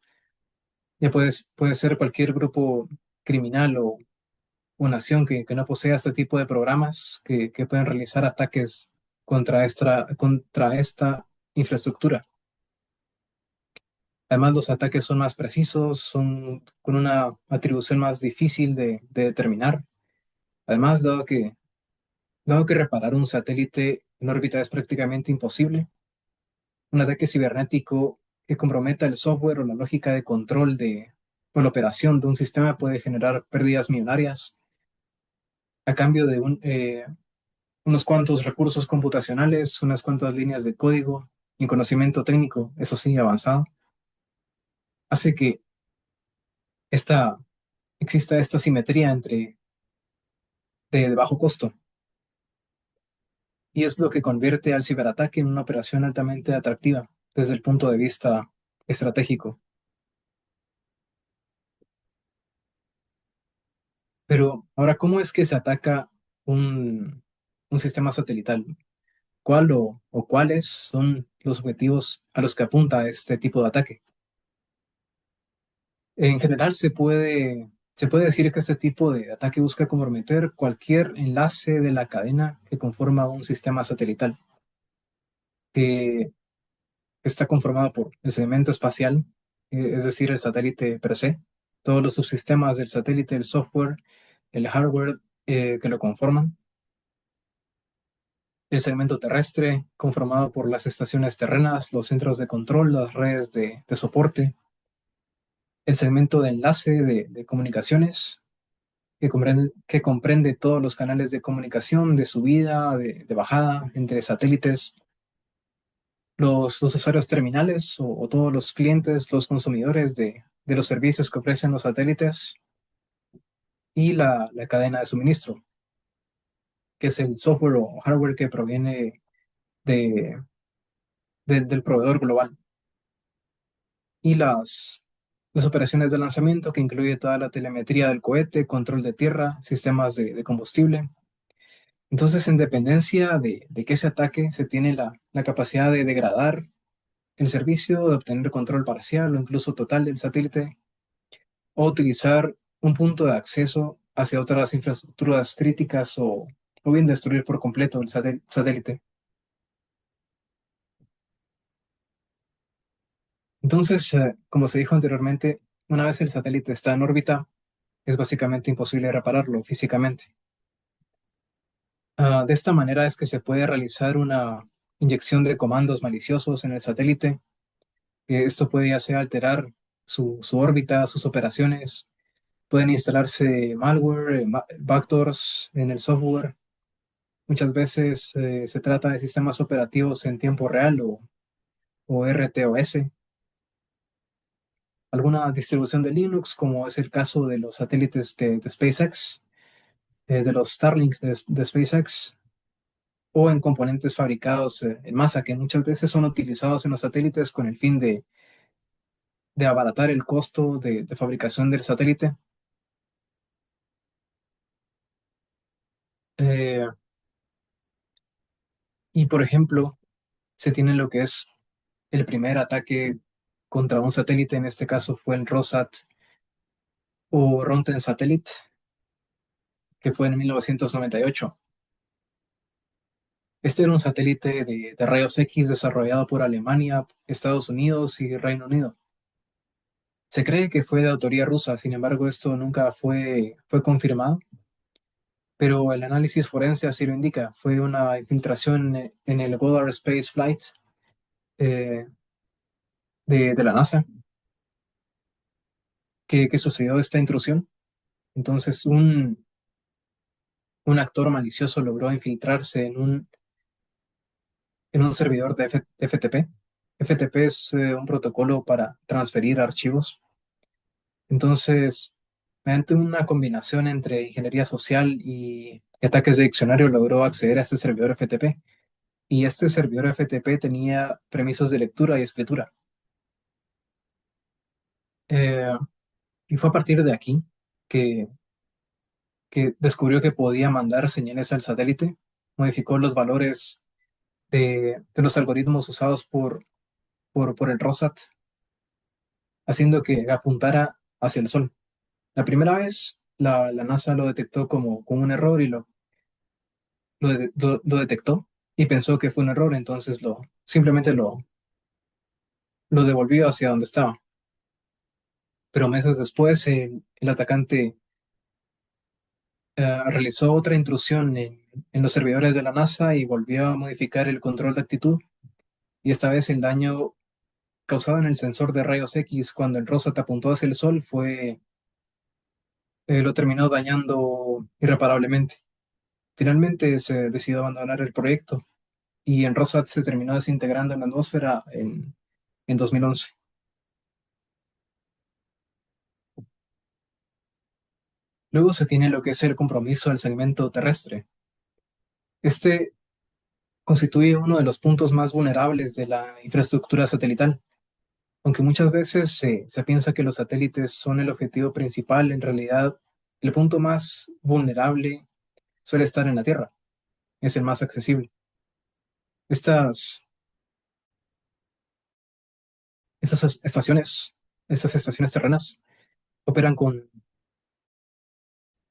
ya puede ser cualquier grupo criminal o nación que no posea este tipo de programas que pueden realizar ataques contra esta infraestructura. Además, los ataques son más precisos, son con una atribución más difícil de determinar. Además, dado que reparar un satélite en órbita es prácticamente imposible, un ataque cibernético que comprometa el software o la lógica de control o la operación de un sistema puede generar pérdidas millonarias a cambio de unos cuantos recursos computacionales, unas cuantas líneas de código y conocimiento técnico, eso sí, avanzado. Hace que esta, exista esta simetría de bajo costo, y es lo que convierte al ciberataque en una operación altamente atractiva desde el punto de vista estratégico. Pero ahora, ¿cómo es que se ataca un sistema satelital? ¿Cuál o cuáles son los objetivos a los que apunta este tipo de ataque? En general, Se puede decir que este tipo de ataque busca comprometer cualquier enlace de la cadena que conforma un sistema satelital, que está conformado por el segmento espacial, es decir, el satélite per se, todos los subsistemas del satélite, el software, el hardware que lo conforman, el segmento terrestre, conformado por las estaciones terrenas, los centros de control, las redes de soporte, el segmento de enlace de comunicaciones, que comprende todos los canales de comunicación, de subida, de bajada entre satélites, los usuarios terminales o todos los clientes, los consumidores de los servicios que ofrecen los satélites y la cadena de suministro, que es el software o hardware que proviene de, del proveedor global. Y las operaciones de lanzamiento, que incluye toda la telemetría del cohete, control de tierra, sistemas de combustible. Entonces, en dependencia de que ese ataque, se tiene la capacidad de degradar el servicio, de obtener control parcial o incluso total del satélite, o utilizar un punto de acceso hacia otras infraestructuras críticas o bien destruir por completo el satélite. Entonces, como se dijo anteriormente, una vez el satélite está en órbita, es básicamente imposible repararlo físicamente. De esta manera es que se puede realizar una inyección de comandos maliciosos en el satélite. Esto puede ya sea alterar su órbita, sus operaciones. Pueden instalarse malware, backdoors en el software. Muchas veces se trata de sistemas operativos en tiempo real o RTOS. Alguna distribución de Linux, como es el caso de los satélites de SpaceX, de los Starlink de SpaceX, o en componentes fabricados en masa, que muchas veces son utilizados en los satélites con el fin de abaratar el costo de fabricación del satélite. Eh, y, por ejemplo, se tiene lo que es el primer ataque contra un satélite, en este caso fue el Rosat o Ronten Satellite, que fue en 1998. Este era un satélite de rayos X desarrollado por Alemania, Estados Unidos y Reino Unido. Se cree que fue de autoría rusa, sin embargo, esto nunca fue confirmado, pero el análisis forense así lo indica. Fue una infiltración en el Goddard Space Flight eh, de la NASA que sucedió esta intrusión. Entonces, un actor malicioso logró infiltrarse en un servidor de FTP. FTP es un protocolo para transferir archivos. Entonces, mediante una combinación entre ingeniería social y ataques de diccionario, logró acceder a este servidor FTP. Y este servidor FTP tenía permisos de lectura y escritura. Eh, y fue a partir de aquí que, que descubrió que podía mandar señales al satélite, modificó los valores de los algoritmos usados por el ROSAT, haciendo que apuntara hacia el Sol. La primera vez la NASA lo detectó como un error y lo detectó y pensó que fue un error, entonces simplemente lo devolvió hacia donde estaba. Pero meses después el atacante realizó otra intrusión en los servidores de la NASA y volvió a modificar el control de actitud. Y esta vez el daño causado en el sensor de rayos X cuando el ROSAT apuntó hacia el Sol lo terminó dañando irreparablemente. Finalmente se decidió abandonar el proyecto y en Rosat se terminó desintegrando en la atmósfera en 2011. Luego se tiene lo que es el compromiso del segmento terrestre. Este constituye uno de los puntos más vulnerables de la infraestructura satelital. Aunque muchas veces se piensa que los satélites son el objetivo principal, en realidad el punto más vulnerable suele estar en la Tierra, es el más accesible. Estas, estas estaciones, estas estaciones terrenas operan con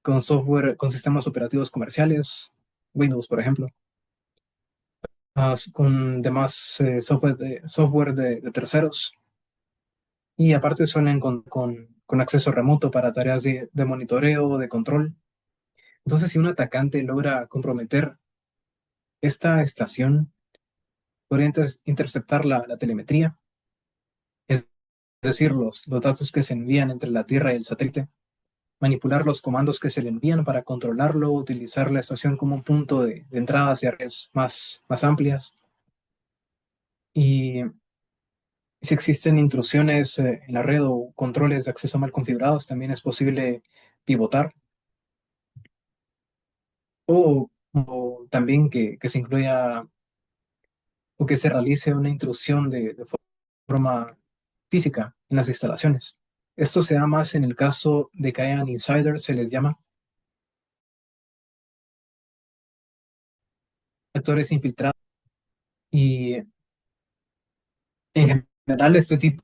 con software, con sistemas operativos comerciales, Windows, por ejemplo, con demás software de terceros. Y aparte suelen con acceso remoto para tareas de monitoreo, de control. Entonces, si un atacante logra comprometer esta estación, podría interceptar la telemetría, es decir, los datos que se envían entre la Tierra y el satélite, manipular los comandos que se le envían para controlarlo, utilizar la estación como un punto de entrada hacia redes más amplias. Y si existen intrusiones en la red o controles de acceso mal configurados, también es posible pivotar o también que se incluya o que se realice una intrusión de forma física en las instalaciones. Esto se da más en el caso de que hayan insiders, se les llama actores infiltrados. Y en general este tipo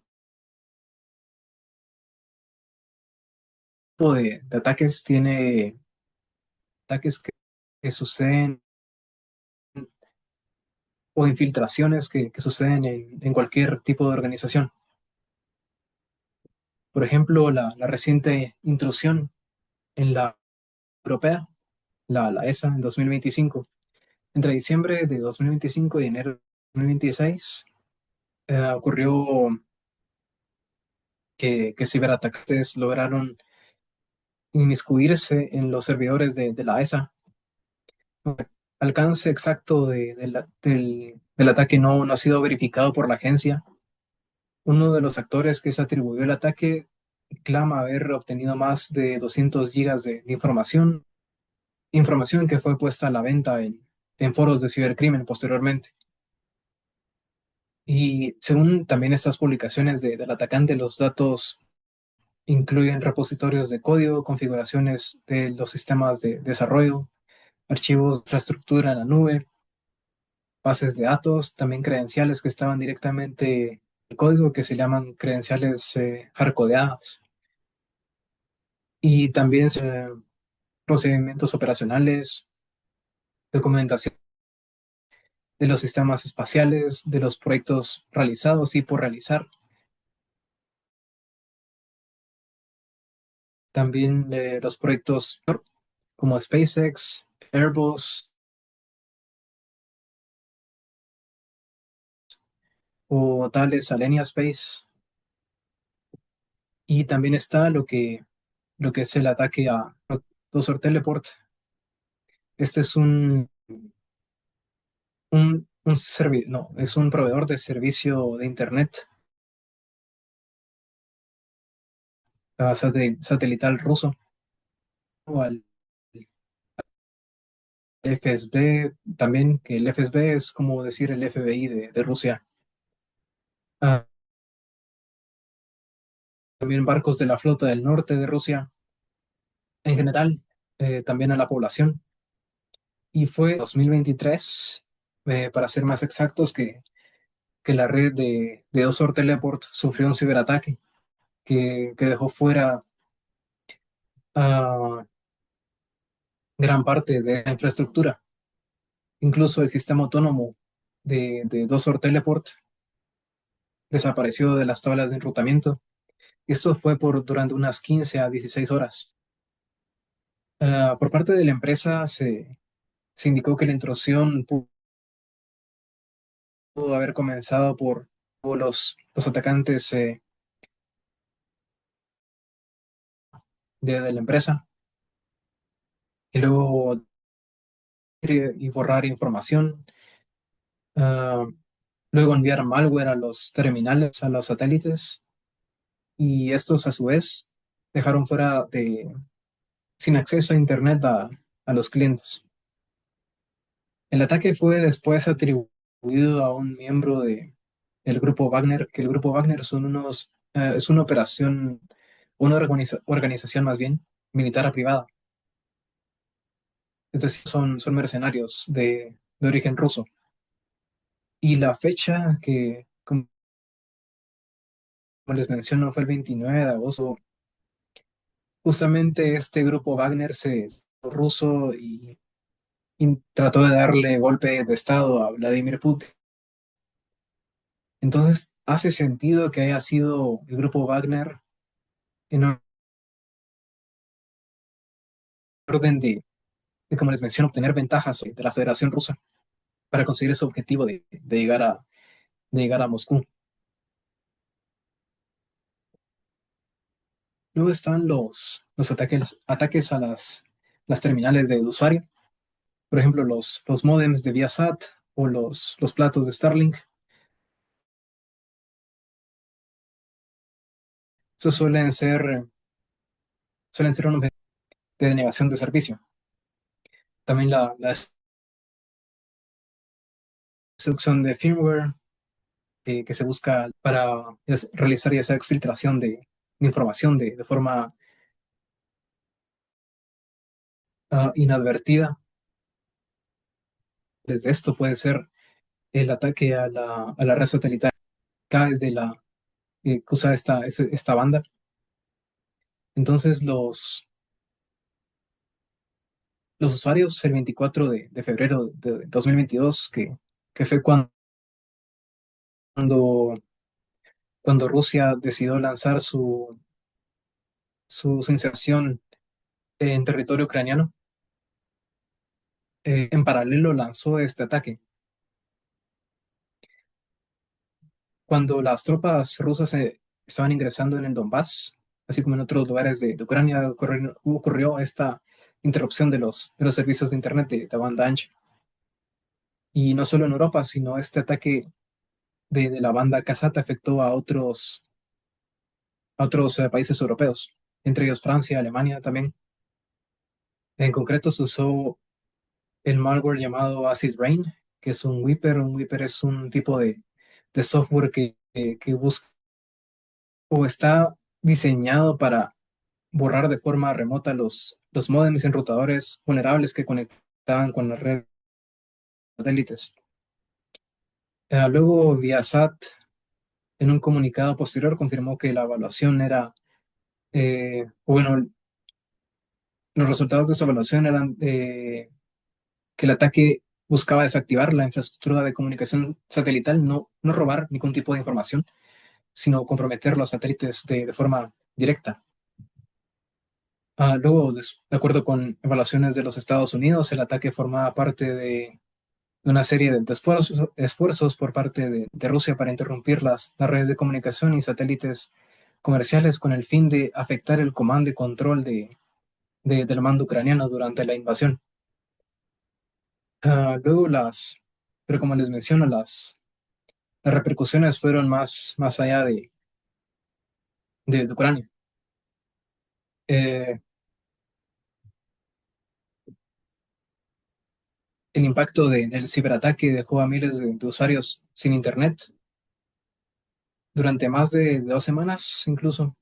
de ataques tiene ataques que suceden o infiltraciones que suceden en cualquier tipo de organización. Por ejemplo, la reciente intrusión en la europea, la ESA, en 2025. Entre diciembre de 2025 y enero de 2026 ocurrió que ciberatacantes lograron inmiscuirse en los servidores de la ESA. El alcance exacto del ataque no ha sido verificado por la agencia. Uno de los actores que se atribuyó el ataque clama haber obtenido más de 200 gigas de información que fue puesta a la venta en foros de cibercrimen posteriormente. Y según también estas publicaciones del atacante, los datos incluyen repositorios de código, configuraciones de los sistemas de desarrollo, archivos de infraestructura en la nube, bases de datos, también credenciales que estaban directamente en el código, que se llaman credenciales hardcodeadas. Y también procedimientos operacionales, documentación de los sistemas espaciales, de los proyectos realizados y por realizar. También los proyectos como SpaceX, Airbus o tales Alenia Space. Y también está lo que es el ataque a Dosor Teleport. Este es no, es un proveedor de servicio de Internet satelital ruso, o al FSB también, que el FSB es como decir el FBI de Rusia. Ah, también barcos de la flota del norte de Rusia, en general, también a la población. Y fue 2023, para ser más exactos, que la red de Osor Teleport sufrió un ciberataque que dejó fuera a gran parte de la infraestructura. Incluso el sistema autónomo de Osor Teleport desapareció de las tablas de enrutamiento. Esto fue durante unas 15 a 16 horas. Por parte de la empresa se indicó que la intrusión pudo haber comenzado por los atacantes de la empresa y luego y borrar información, uh, luego enviar malware a los terminales, a los satélites, y estos a su vez dejaron fuera sin acceso a Internet a los clientes. El ataque fue después atribuido a un miembro del grupo Wagner, que el grupo Wagner es una operación, una organización más bien, militar privada. Es decir, son mercenarios de origen ruso. Y la fecha que, como les menciono, fue el 29 de agosto. Justamente este grupo Wagner se ruso y trató de darle golpe de estado a Vladimir Putin. Entonces, hace sentido que haya sido el grupo Wagner en orden como les menciono, obtener ventajas de la Federación Rusa para conseguir ese objetivo de llegar a Moscú. Luego están los ataques a las terminales de usuario, por ejemplo, los módems de Viasat o los platos de Starlink. Estos suelen ser un objetivo de denegación de servicio. También la destrucción de firmware que se busca para realizar ya sea exfiltración de información de forma inadvertida. Desde esto puede ser el ataque a la red satelital acá desde que usa esta banda. Entonces los usuarios el 24 de febrero de 2022, que fue cuando, cuando Rusia decidió lanzar su inserción en territorio ucraniano, en paralelo lanzó este ataque. Cuando las tropas rusas estaban ingresando en el Donbass, así como en otros lugares de Ucrania, ocurrió esta interrupción de los servicios de Internet de banda ancha. Y no solo en Europa, sino este ataque de la banda Kasat afectó a otros países europeos, entre ellos Francia, Alemania también. En concreto se usó el malware llamado Acid Rain, que es un Wiper. Un Wiper es un tipo de software que busca o está diseñado para borrar de forma remota los módems y enrutadores vulnerables que conectaban con las redes satélites. Luego, Viasat, en un comunicado posterior, confirmó que la evaluación era, bueno, los resultados de esa evaluación eran que el ataque buscaba desactivar la infraestructura de comunicación satelital, no robar ningún tipo de información, sino comprometer los satélites de forma directa. Luego, de acuerdo con evaluaciones de los Estados Unidos, el ataque formaba parte de una serie de esfuerzos por parte de Rusia para interrumpir las redes de comunicación y satélites comerciales con el fin de afectar el comando y control del mando ucraniano durante la invasión. Luego pero como les menciono, las repercusiones fueron más allá de Ucrania. Eh, el impacto del ciberataque dejó a miles de usuarios sin internet durante más de 2 semanas incluso.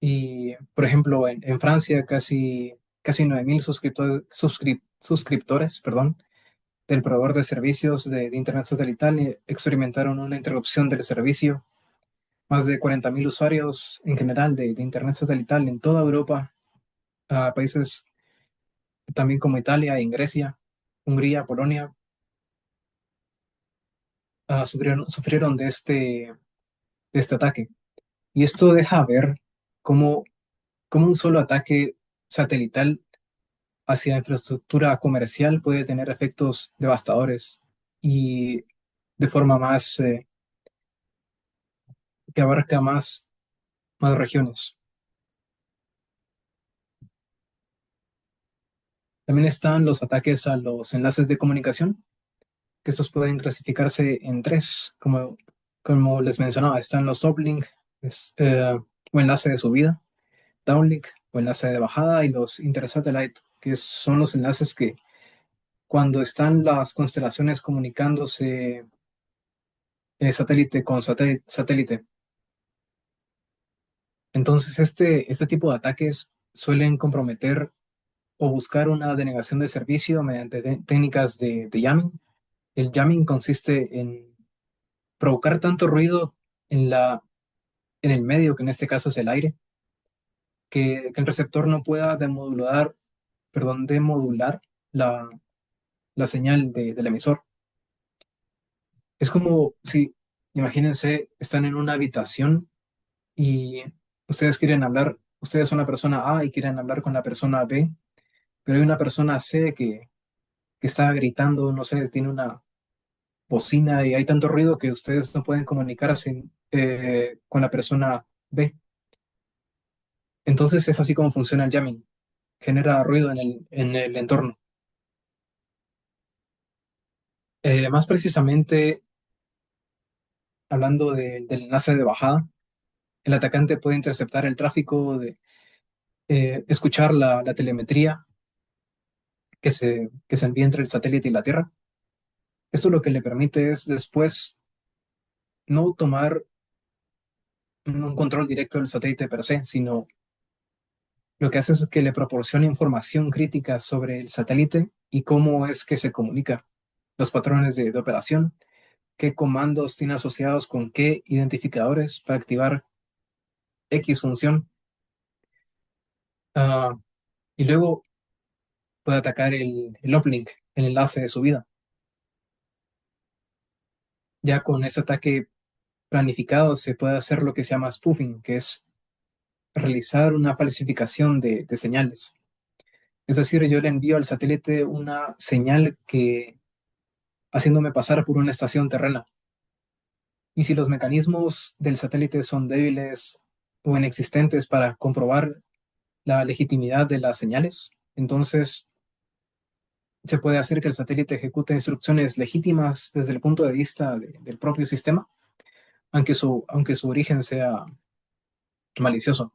Y, por ejemplo, en Francia, casi 9.000 suscriptores, perdón, del proveedor de servicios de Internet satelital experimentaron una interrupción del servicio. Más de 40.000 usuarios en general de Internet satelital en toda Europa, a países también como Italia y Grecia, Hungría, Polonia, sufrieron de este ataque. Y esto deja ver cómo, cómo un solo ataque satelital hacia infraestructura comercial puede tener efectos devastadores y de forma que abarca más regiones. También están los ataques a los enlaces de comunicación, que estos pueden clasificarse en tres, como les mencionaba. Están los uplink, o enlace de subida, downlink o enlace de bajada, y los intersatellite, que son los enlaces que cuando están las constelaciones comunicándose satélite con satélite. Entonces, este tipo de ataques suelen comprometer o buscar una denegación de servicio mediante técnicas de jamming. El jamming consiste en provocar tanto ruido en en el medio, que en este caso es el aire, que el receptor no pueda demodular la, la señal del emisor. Es como si, imagínense, están en una habitación y ustedes son la persona A y quieren hablar con la persona B, pero hay una persona C que está gritando, no sé, tiene una bocina y hay tanto ruido que ustedes no pueden comunicarse con la persona B. Entonces es así como funciona el jamming. Genera ruido en el entorno. Más precisamente, hablando del enlace de bajada, el atacante puede interceptar el tráfico, escuchar la telemetría que se envía entre el satélite y la Tierra. Esto lo que le permite es después no tomar un control directo del satélite per se, sino lo que hace es que le proporciona información crítica sobre el satélite y cómo es que se comunica, los patrones de operación, qué comandos tiene asociados con qué identificadores para activar X función. Ah, y luego puede atacar el uplink, el enlace de subida. Ya con ese ataque planificado se puede hacer lo que se llama spoofing, que es realizar una falsificación de señales. Es decir, yo le envío al satélite una señal que haciéndome pasar por una estación terrena. Y si los mecanismos del satélite son débiles o inexistentes para comprobar la legitimidad de las señales, entonces se puede hacer que el satélite ejecute instrucciones legítimas desde el punto de vista del propio sistema, aunque su origen sea malicioso.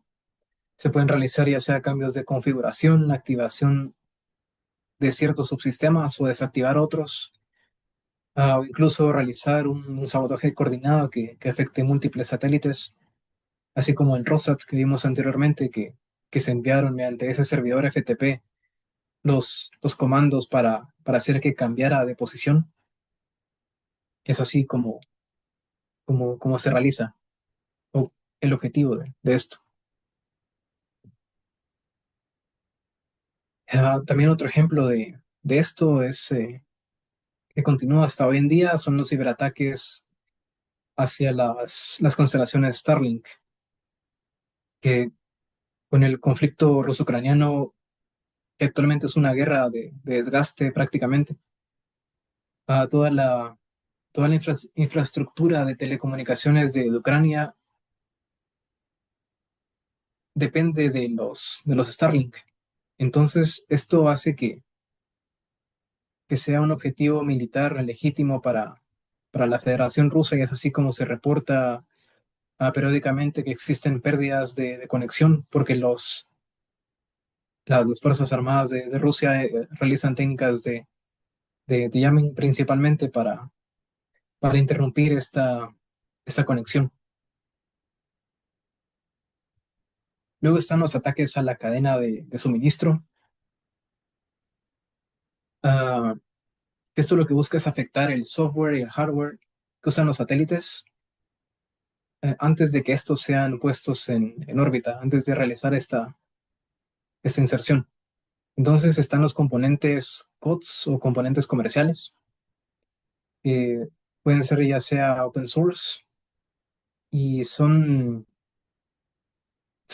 Se pueden realizar ya sea cambios de configuración, activación de ciertos subsistemas o desactivar otros, o incluso realizar un sabotaje coordinado que afecte múltiples satélites, así como el ROSAT que vimos anteriormente, que se enviaron mediante ese servidor FTP los comandos para hacer que cambiara de posición. Es así como se realiza o el objetivo de esto. También otro ejemplo de esto es que continúa hasta hoy en día son los ciberataques hacia las constelaciones Starlink, que con el conflicto ruso-ucraniano, que actualmente es una guerra de desgaste prácticamente, a toda la infraestructura de telecomunicaciones de Ucrania depende de los Starlink. Entonces, esto hace que sea un objetivo militar legítimo para la Federación Rusa y es así como se reporta periódicamente que existen pérdidas de conexión porque las Fuerzas Armadas de Rusia realizan técnicas de jamming principalmente para interrumpir esta conexión. Luego están los ataques a la cadena de suministro. Uh, Esto lo que busca es afectar el software y el hardware que usan los satélites antes de que estos sean puestos en órbita, antes de realizar esta inserción. Entonces están los componentes COTS o componentes comerciales, que pueden ser ya sea open source y son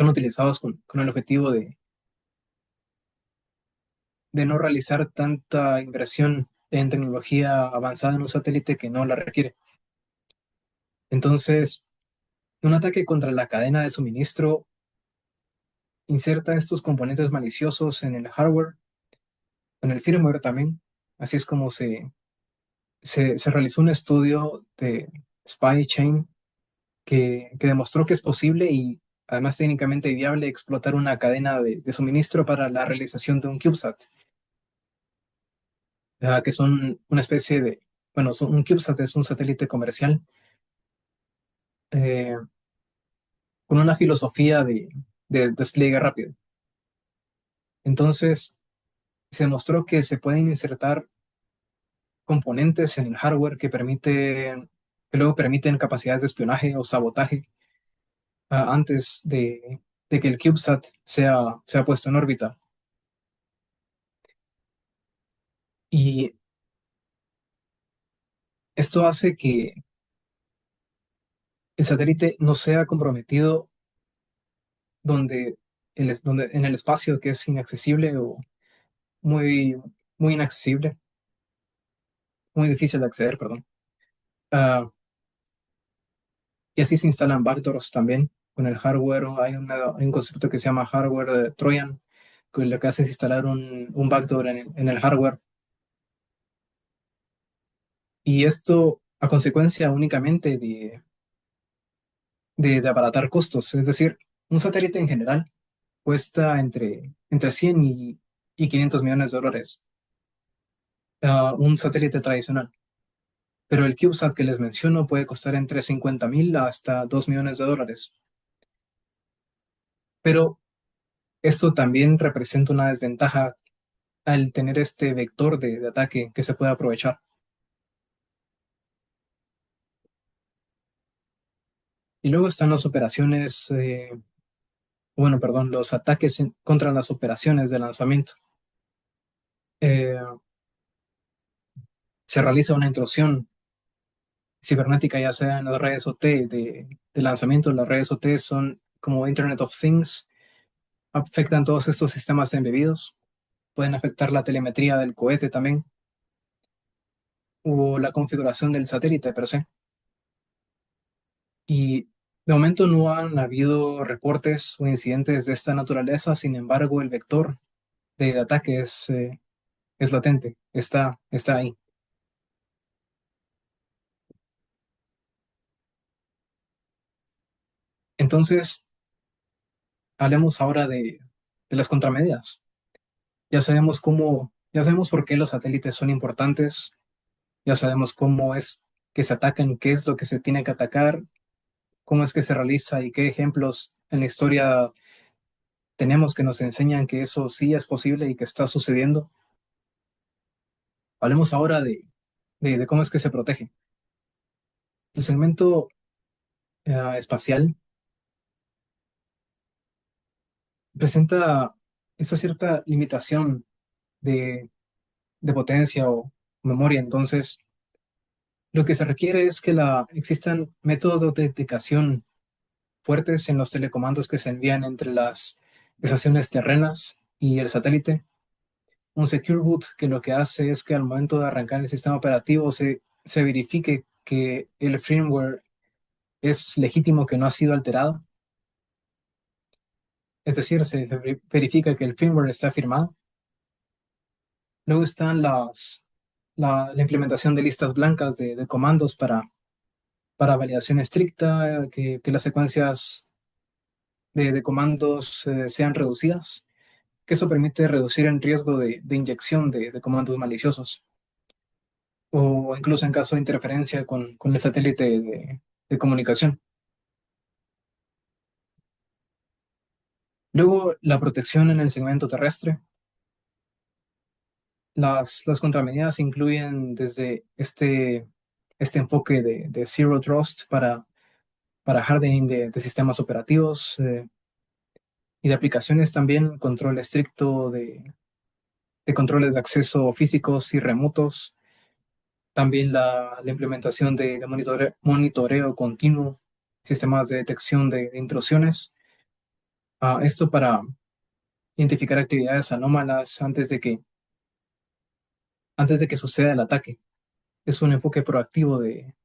utilizados con el objetivo de no realizar tanta inversión en tecnología avanzada en un satélite que no la requiere. Entonces, un ataque contra la cadena de suministro inserta estos componentes maliciosos en el hardware, en el firmware también. Así es como se realizó un estudio de Spy Chain que demostró que es posible y además técnicamente viable explotar una cadena de suministro para la realización de un CubeSat, que son una especie bueno, un CubeSat es un satélite comercial eh, con una filosofía de despliegue rápido. Entonces, se demostró que se pueden insertar componentes en el hardware que luego permiten capacidades de espionaje o sabotaje antes de que el CubeSat sea puesto en órbita. Y esto hace que el satélite no sea comprometido donde, donde en el espacio que es inaccesible o muy, muy inaccesible, muy difícil de acceder, perdón. Ah, y así se instalan backdoors también. Con el hardware hay un concepto que se llama hardware Trojan, que lo que hace es instalar un backdoor en el hardware. Y esto a consecuencia únicamente de abaratar costos. Es decir, un satélite en general cuesta entre 100 y 500 millones de dólares. Un satélite tradicional. Pero el CubeSat que les menciono puede costar entre 50.000 hasta 2 millones de dólares. Pero esto también representa una desventaja al tener este vector de ataque que se puede aprovechar. Y luego están las operaciones, bueno, perdón, los ataques contra las operaciones de lanzamiento. Eh, Se realiza una intrusión cibernética, ya sea en las redes OT de lanzamiento. Las redes OT son como Internet of Things, afectan todos estos sistemas embebidos, pueden afectar la telemetría del cohete también, o la configuración del satélite per se. Y de momento no han habido reportes o incidentes de esta naturaleza, sin embargo, el vector de ataque es latente, está ahí. Entonces, hablemos ahora de las contramedidas. Ya sabemos por qué los satélites son importantes, ya sabemos cómo es que se atacan, qué es lo que se tiene que atacar, cómo es que se realiza y qué ejemplos en la historia tenemos que nos enseñan que eso sí es posible y que está sucediendo. Hablemos ahora de cómo es que se protege. El segmento espacial presenta esta cierta limitación de, de potencia o memoria. Entonces, lo que se requiere es que existan métodos de autenticación fuertes en los telecomandos que se envían entre las estaciones terrenas y el satélite. Un Secure Boot que lo que hace es que al momento de arrancar el sistema operativo se verifique que el firmware es legítimo, que no ha sido alterado. Es decir, se verifica que el firmware está firmado. Luego están la implementación de listas blancas de comandos para validación estricta, que las secuencias de comandos sean reducidas, que eso permite reducir el riesgo de inyección de comandos maliciosos, o incluso en caso de interferencia con el satélite de comunicación. Luego, la protección en el segmento terrestre. Las contramedidas incluyen desde este enfoque de Zero Trust para hardening de sistemas operativos y de aplicaciones también, control estricto de controles de acceso físicos y remotos, también la implementación de monitoreo continuo, sistemas de detección de intrusiones, esto para identificar actividades anómalas antes de que suceda el ataque. Es un enfoque proactivo de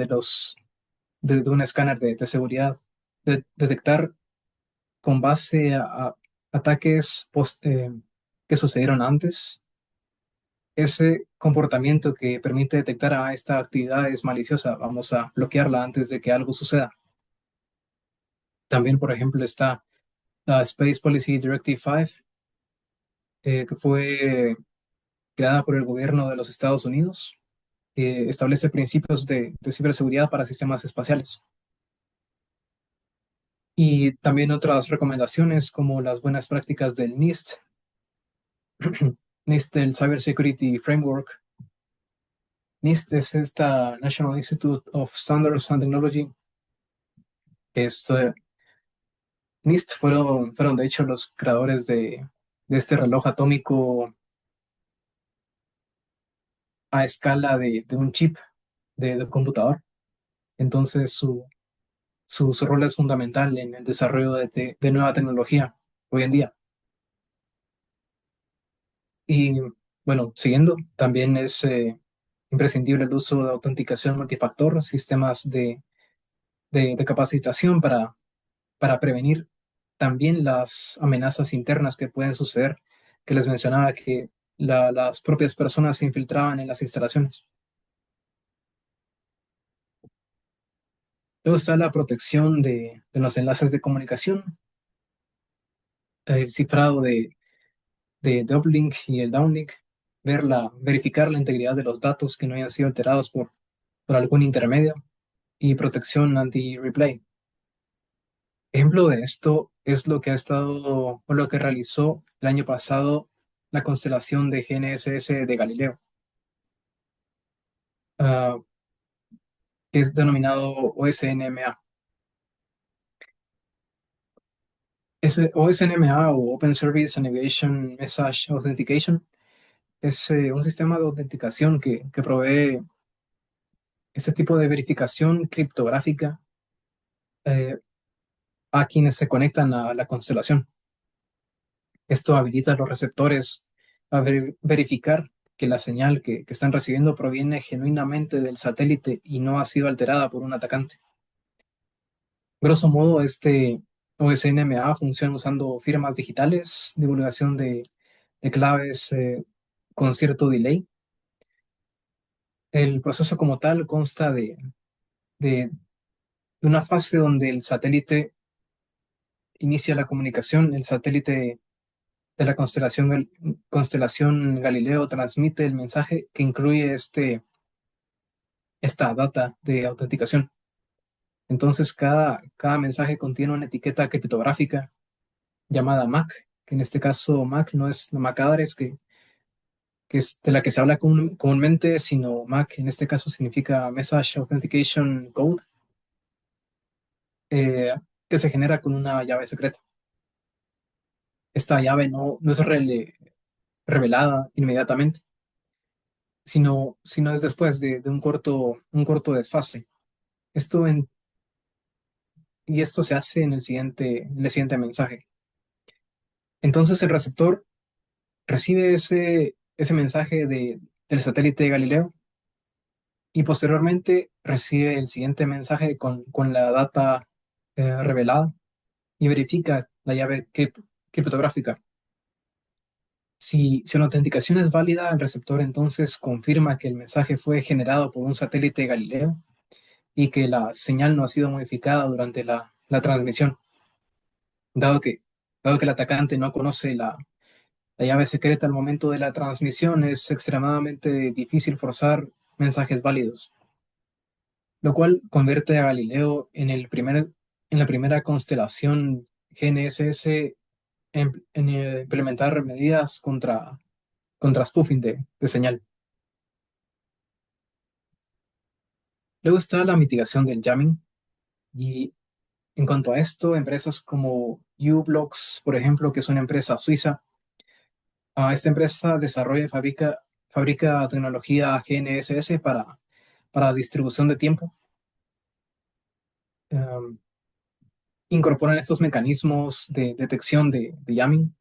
los de un escáner de seguridad, de detectar con base a ataques que sucedieron antes, ese comportamiento que permite detectar esta actividad es maliciosa, vamos a bloquearla antes de que algo suceda. También, por ejemplo, está la Space Policy Directive 5, que fue creada por el gobierno de los Estados Unidos, que establece principios de ciberseguridad para sistemas espaciales. Y también otras recomendaciones como las buenas prácticas del NIST, NIST, el Cyber Security Framework. NIST es esta National Institute of Standards and Technology, que es NIST fueron de hecho los creadores de este reloj atómico a escala de un chip de computador. Entonces su rol es fundamental en el desarrollo de nueva tecnología hoy en día. Y bueno, siguiendo, también es imprescindible el uso de autenticación multifactor, sistemas de capacitación para prevenir también las amenazas internas que pueden suceder, que les mencionaba que las propias personas se infiltraban en las instalaciones. Luego está la protección de los enlaces de comunicación, el cifrado de uplink y el downlink, verificar la integridad de los datos que no hayan sido alterados por algún intermedio y protección anti-replay. Ejemplo de esto es lo que ha estado o lo que realizó el año pasado la constelación de GNSS de Galileo, uh, que es denominado OSNMA. OSNMA o Open Service Navigation Message Authentication es un sistema de autenticación que provee este tipo de verificación criptográfica eh, a quienes se conectan a la constelación. Esto habilita a los receptores a verificar que la señal que están recibiendo proviene genuinamente del satélite y no ha sido alterada por un atacante. Grosso modo, este OSNMA funciona usando firmas digitales, divulgación de claves con cierto delay. El proceso como tal consta de una fase donde el satélite inicia la comunicación, el satélite de la constelación Galileo transmite el mensaje que incluye esta data de autenticación. Entonces, cada mensaje contiene una etiqueta criptográfica llamada MAC, que en este caso MAC no es la MAC address, que es de la que se habla comúnmente, sino MAC en este caso significa Message Authentication Code, eh, que se genera con una llave secreta. Esta llave no es revelada inmediatamente, sino es después de un corto desfase. Esto y esto se hace en el siguiente mensaje. Entonces el receptor recibe ese mensaje del satélite Galileo y posteriormente recibe el siguiente mensaje con la data revelada y verifica la llave criptográfica. Si la autenticación es válida, el receptor entonces confirma que el mensaje fue generado por un satélite Galileo y que la señal no ha sido modificada durante la transmisión, dado que, dado que el atacante no conoce la llave secreta al momento de la transmisión, es extremadamente difícil forzar mensajes válidos, lo cual convierte a Galileo en la primera constelación GNSS en implementar medidas contra spoofing de señal. Luego está la mitigación del jamming y en cuanto a esto, empresas como uBlocks, por ejemplo, que es una empresa suiza, esta empresa desarrolla y fabrica tecnología GNSS para distribución de tiempo. Um, Incorporan estos mecanismos de detección de jamming,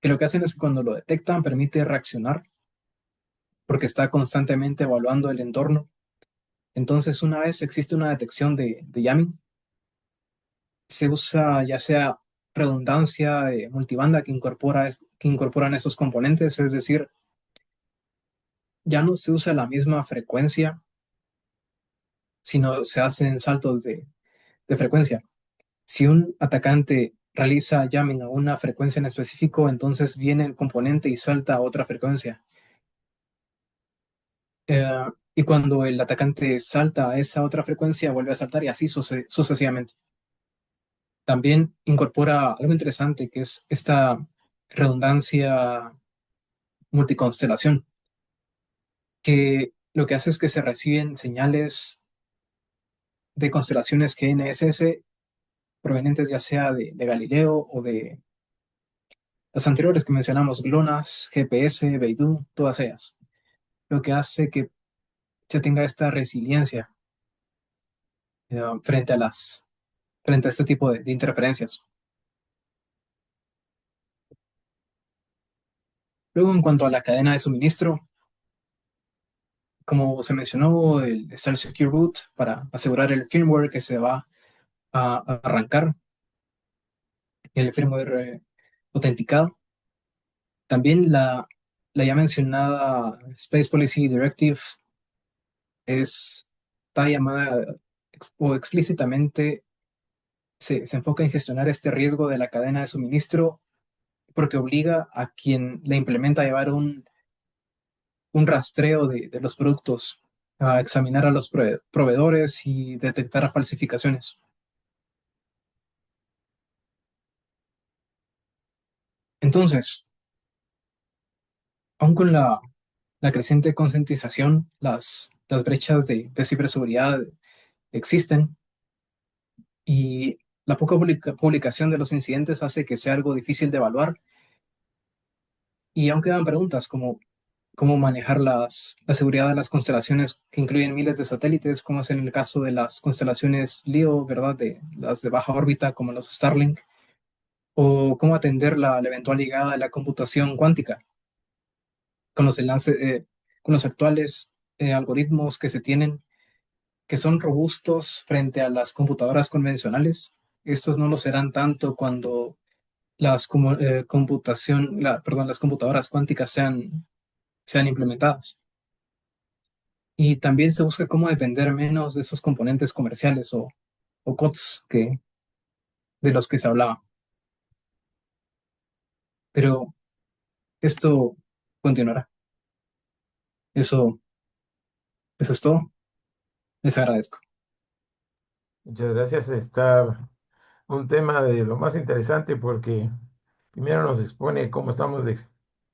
que lo que hacen es que cuando lo detectan permite reaccionar porque está constantemente evaluando el entorno. Entonces, una vez existe una detección de jamming, se usa ya sea redundancia multibanda que incorporan esos componentes, es decir, ya no se usa la misma frecuencia, sino se hacen saltos de frecuencia. Si un atacante realiza jamming a una frecuencia en específico, entonces viene el componente y salta a otra frecuencia. Eh, y cuando el atacante salta a esa otra frecuencia, vuelve a saltar y así sucesivamente. También incorpora algo interesante que es esta redundancia multiconstelación, que lo que hace es que se reciben señales de constelaciones GNSS provenientes ya sea de Galileo o de las anteriores que mencionamos, GLONASS, GPS, Beidou, todas ellas, lo que hace que se tenga esta resiliencia frente frente a este tipo de interferencias. Luego, en cuanto a la cadena de suministro, como se mencionó, está el Secure Boot para asegurar el firmware que se va a arrancar, el firmware autenticado. También la ya mencionada Space Policy Directive está llamada o explícitamente se enfoca en gestionar este riesgo de la cadena de suministro porque obliga a quien la implementa a llevar un rastreo de los productos, a examinar a los proveedores y detectar falsificaciones. Entonces, aun con la creciente concientización, las brechas de ciberseguridad existen y la poca publicación de los incidentes hace que sea algo difícil de evaluar y aún quedan preguntas como cómo manejar la seguridad de las constelaciones que incluyen miles de satélites, como es en el caso de las constelaciones LEO, ¿verdad? De las de baja órbita como los Starlink, o cómo atender la eventual llegada de la computación cuántica con con los actuales algoritmos que se tienen, que son robustos frente a las computadoras convencionales. Estos no lo serán tanto cuando las computadoras cuánticas sean implementadas. Y también se busca cómo depender menos de esos componentes comerciales o COTS de los que se hablaba. Pero esto continuará. Eso, eso es todo. Les agradezco.
Muchas gracias. Está un tema de lo más interesante porque primero nos expone cómo estamos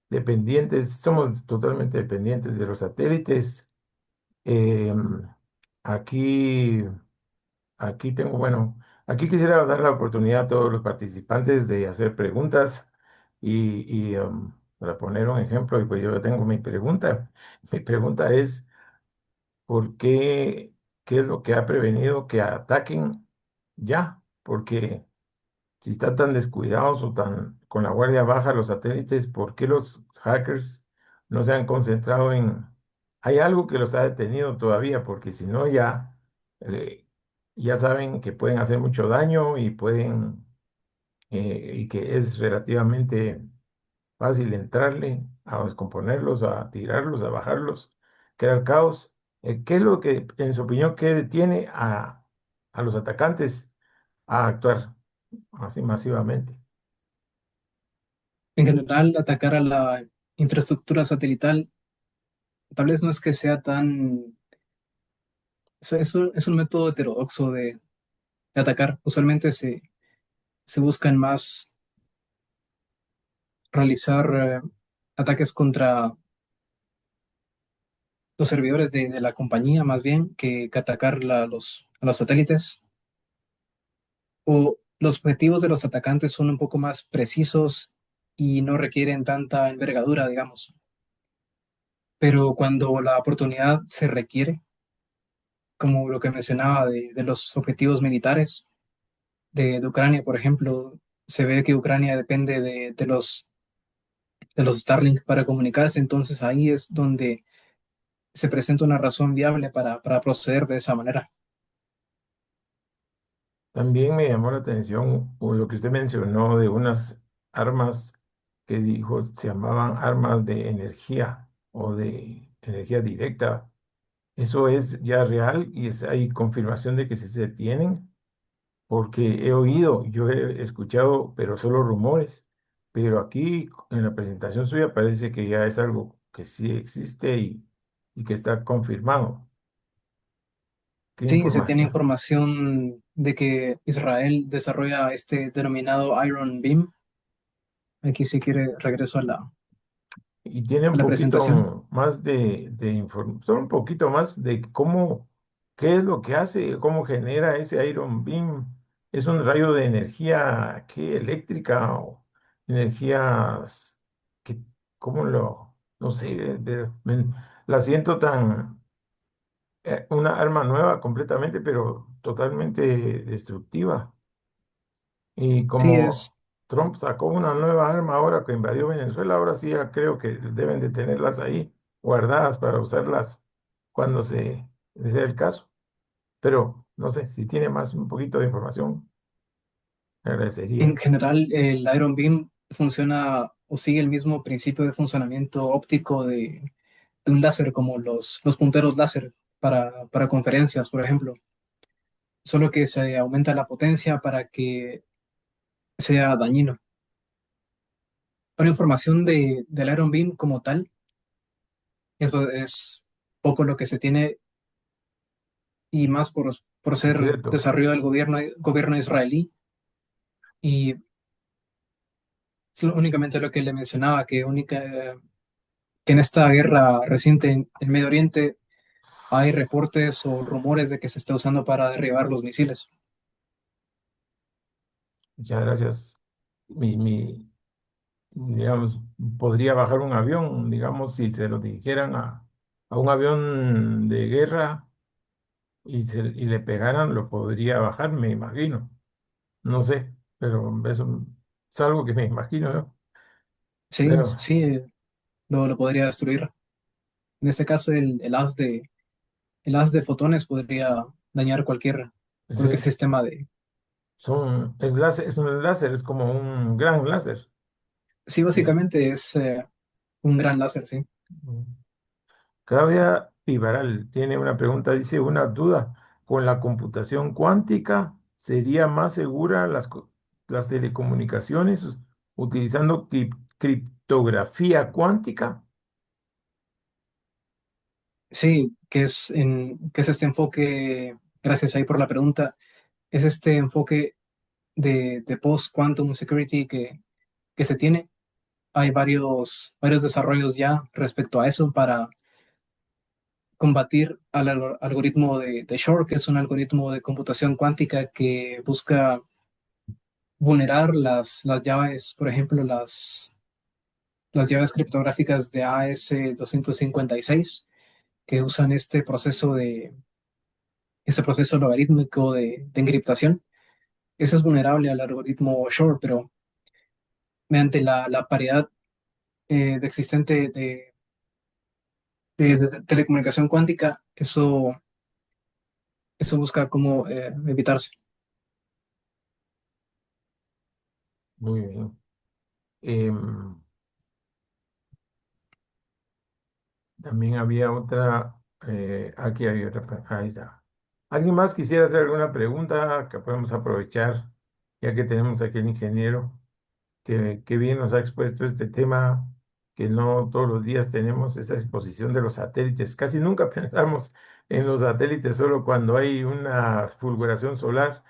dependientes, somos totalmente dependientes de los satélites. Em, aquí, aquí tengo, bueno, aquí quisiera dar la oportunidad a todos los participantes de hacer preguntas y para poner un ejemplo, y pues yo tengo mi pregunta. Mi pregunta es, ¿por qué? ¿Qué es lo que ha prevenido que ataquen ya? Porque si están tan descuidados o tan con la guardia baja los satélites, ¿por qué los hackers no se han concentrado en... Hay algo que los ha detenido todavía, porque si no eh, ya saben que pueden hacer mucho daño y y que es relativamente fácil entrarle a descomponerlos, a tirarlos, a bajarlos, crear caos. ¿Qué es lo que, en su opinión, qué detiene a los atacantes a actuar así masivamente?
En general, atacar a la infraestructura satelital tal vez no es que sea tan... es un método heterodoxo de atacar. Usualmente se buscan más realizar ataques contra los servidores de la compañía más bien que atacar a los satélites. O los objetivos de los atacantes son un poco más precisos y no requieren tanta envergadura, digamos. Pero cuando la oportunidad se requiere, como lo que mencionaba de los objetivos militares de Ucrania, por ejemplo, se ve que Ucrania depende de los Starlink para comunicarse, entonces ahí es donde se presenta una razón viable para proceder de esa manera.
También me llamó la atención lo que usted mencionó de unas armas que dijo se llamaban armas de energía o de energía directa. ¿Eso es ya real y hay confirmación de que sí se tienen? Porque he oído, yo he escuchado, pero solo rumores. Pero aquí en la presentación suya parece que ya es algo que sí existe y que está confirmado. ¿Qué
Sí, se tiene
información?
información de que Israel desarrolla este denominado Iron Beam. Aquí si quiere regreso
Y tiene
a
un
la presentación.
poquito más de información, solo un poquito más de cómo, qué es lo que hace, cómo genera ese Iron Beam. es un rayo de energía ¿qué? Eléctrica o energías que, ¿cómo lo? No sé, la siento tan, una arma nueva completamente, pero totalmente destructiva. Y
Sí,
como Trump sacó una nueva arma ahora que invadió Venezuela, ahora sí ya creo que deben de tenerlas ahí guardadas para usarlas cuando se sea el caso. Pero no sé, si tiene más un poquito de información,
en
agradecería.
general el Iron Beam funciona o sigue el mismo principio de funcionamiento óptico de un láser, como los punteros láser para conferencias, por ejemplo. Solo que se aumenta la potencia para que sea dañino. Una información del Iron Beam como tal es poco lo que se tiene y más por ser
Secreto.
desarrollo del gobierno israelí. Y es únicamente lo que le mencionaba, que en esta guerra reciente en Medio Oriente hay reportes o rumores de que se está usando para derribar los misiles.
Muchas gracias. Digamos, podría bajar un avión, digamos, si se lo dijeran a un avión de guerra y le pegaran, lo podría bajar, me imagino. No sé, pero eso es algo que me imagino yo.
Sí,
Pero
sí, lo podría destruir. En este caso, el haz de fotones podría dañar cualquier
es,
sistema
es láser, es un láser, es como un gran láser.
Sí,
Eh,
básicamente es un gran láser, sí.
Claudia Pivaral tiene una pregunta, dice una duda. ¿Con la computación cuántica sería más segura las telecomunicaciones utilizando criptografía cuántica?
Sí, que es este enfoque, gracias ahí por la pregunta, es este enfoque de post-quantum security que se tiene. Hay varios desarrollos ya respecto a eso para combatir al algoritmo de Shor, que es un algoritmo de computación cuántica que busca vulnerar las llaves, por ejemplo, las llaves criptográficas de AES-256 que usan este proceso logarítmico de encriptación. Ese es vulnerable al algoritmo Shor, pero mediante la paridad de existente de telecomunicación cuántica, eso busca cómo evitarse.
Muy bien. Em, También había otra, aquí hay otra, ahí está. ¿Alguien más quisiera hacer alguna pregunta que podemos aprovechar, ya que tenemos aquí el ingeniero, que bien nos ha expuesto este tema, que no todos los días tenemos esta exposición de los satélites? Casi nunca pensamos en los satélites solo cuando hay una fulguración solar,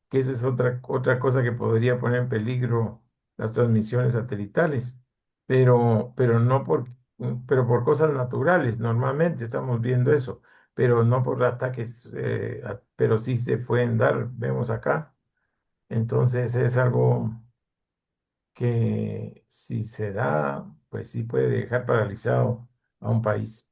que esa es otra cosa que podría poner en peligro las transmisiones satelitales, pero no pero por cosas naturales, normalmente estamos viendo eso, pero no por ataques, pero sí se pueden dar, vemos acá. Entonces es algo que si se da, pues sí puede dejar paralizado a un país.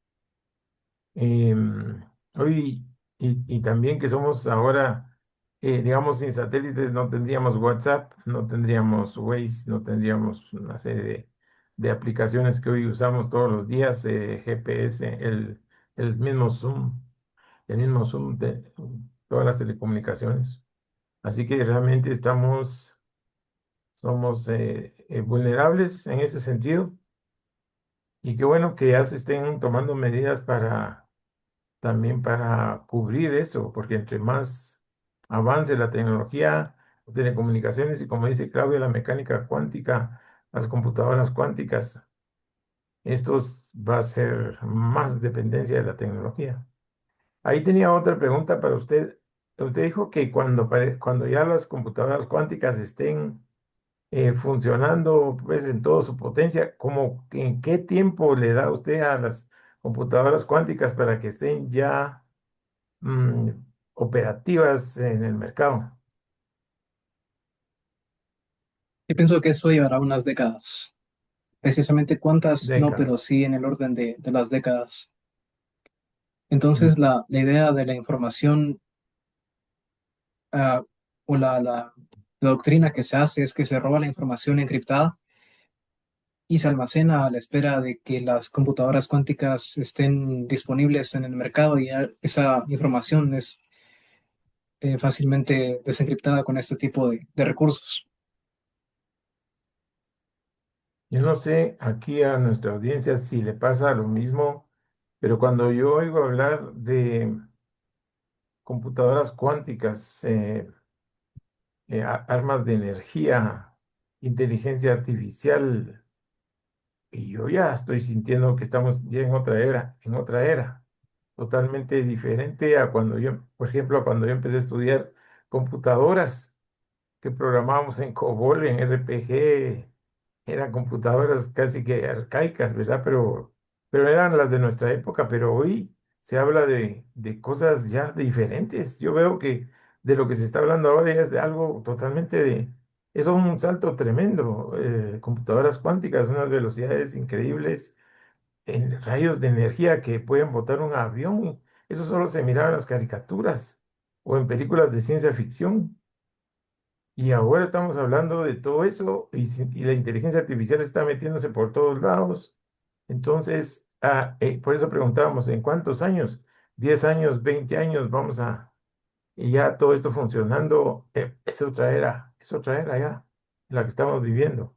Hoy, y también que somos ahora, digamos, sin satélites no tendríamos WhatsApp, no tendríamos Waze, no tendríamos una serie de aplicaciones que hoy usamos todos los días, GPS, el mismo Zoom, el mismo Zoom de todas las telecomunicaciones. Así que realmente somos vulnerables en ese sentido. Y qué bueno que ya se estén tomando medidas para también para cubrir eso, porque entre más avance la tecnología, telecomunicaciones y como dice Claudia, la mecánica cuántica, las computadoras cuánticas, va a ser más dependencia de la tecnología. Ahí tenía otra pregunta para usted. Usted dijo que cuando ya las computadoras cuánticas estén funcionando pues en toda su potencia, ¿cómo en qué tiempo le da usted a las computadoras cuánticas para que estén ya mm, operativas en el mercado?
Yo pienso que eso llevará unas décadas. Precisamente cuántas, no, pero
Décadas.
sí en el orden de las décadas.
Mm.
Entonces, la idea de la información ah, o la doctrina que se hace es que se roba la información encriptada y se almacena a la espera de que las computadoras cuánticas estén disponibles en el mercado y esa información es fácilmente desencriptada con este tipo de recursos.
Yo no sé aquí a nuestra audiencia si le pasa lo mismo, pero cuando yo oigo hablar de computadoras cuánticas, armas de energía, inteligencia artificial, y yo ya estoy sintiendo que estamos ya en otra era, totalmente diferente a cuando yo, por ejemplo, a cuando yo empecé a estudiar computadoras que programábamos en COBOL, en RPG. Eran computadoras casi que arcaicas, ¿verdad? Pero eran las de nuestra época, pero hoy se habla de cosas ya diferentes. Yo veo que de lo que se está hablando ahora ya es de algo totalmente de... Es un salto tremendo. Computadoras cuánticas, unas velocidades increíbles, en rayos de energía que pueden botar un avión. Eso solo se miraba en las caricaturas o en películas de ciencia ficción. Y ahora estamos hablando de todo eso y la inteligencia artificial está metiéndose por todos lados. Entonces, por eso preguntábamos, ¿en cuántos años? ¿10 años, 20 años vamos a... Y ya todo esto funcionando, es otra era ya, la que estamos viviendo.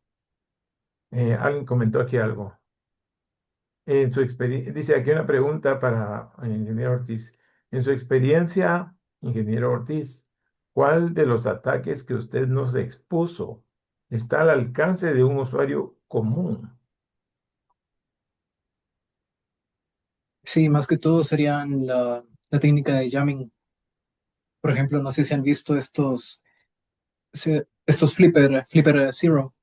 Alguien comentó aquí algo. En su experiencia, dice aquí una pregunta para el ingeniero Ortiz. En su experiencia, ingeniero Ortiz, ¿cuál de los ataques que usted nos expuso está al alcance de un usuario común?
Sí, más que todo serían la técnica de jamming. Por ejemplo, no sé si han visto estos Flipper Zero.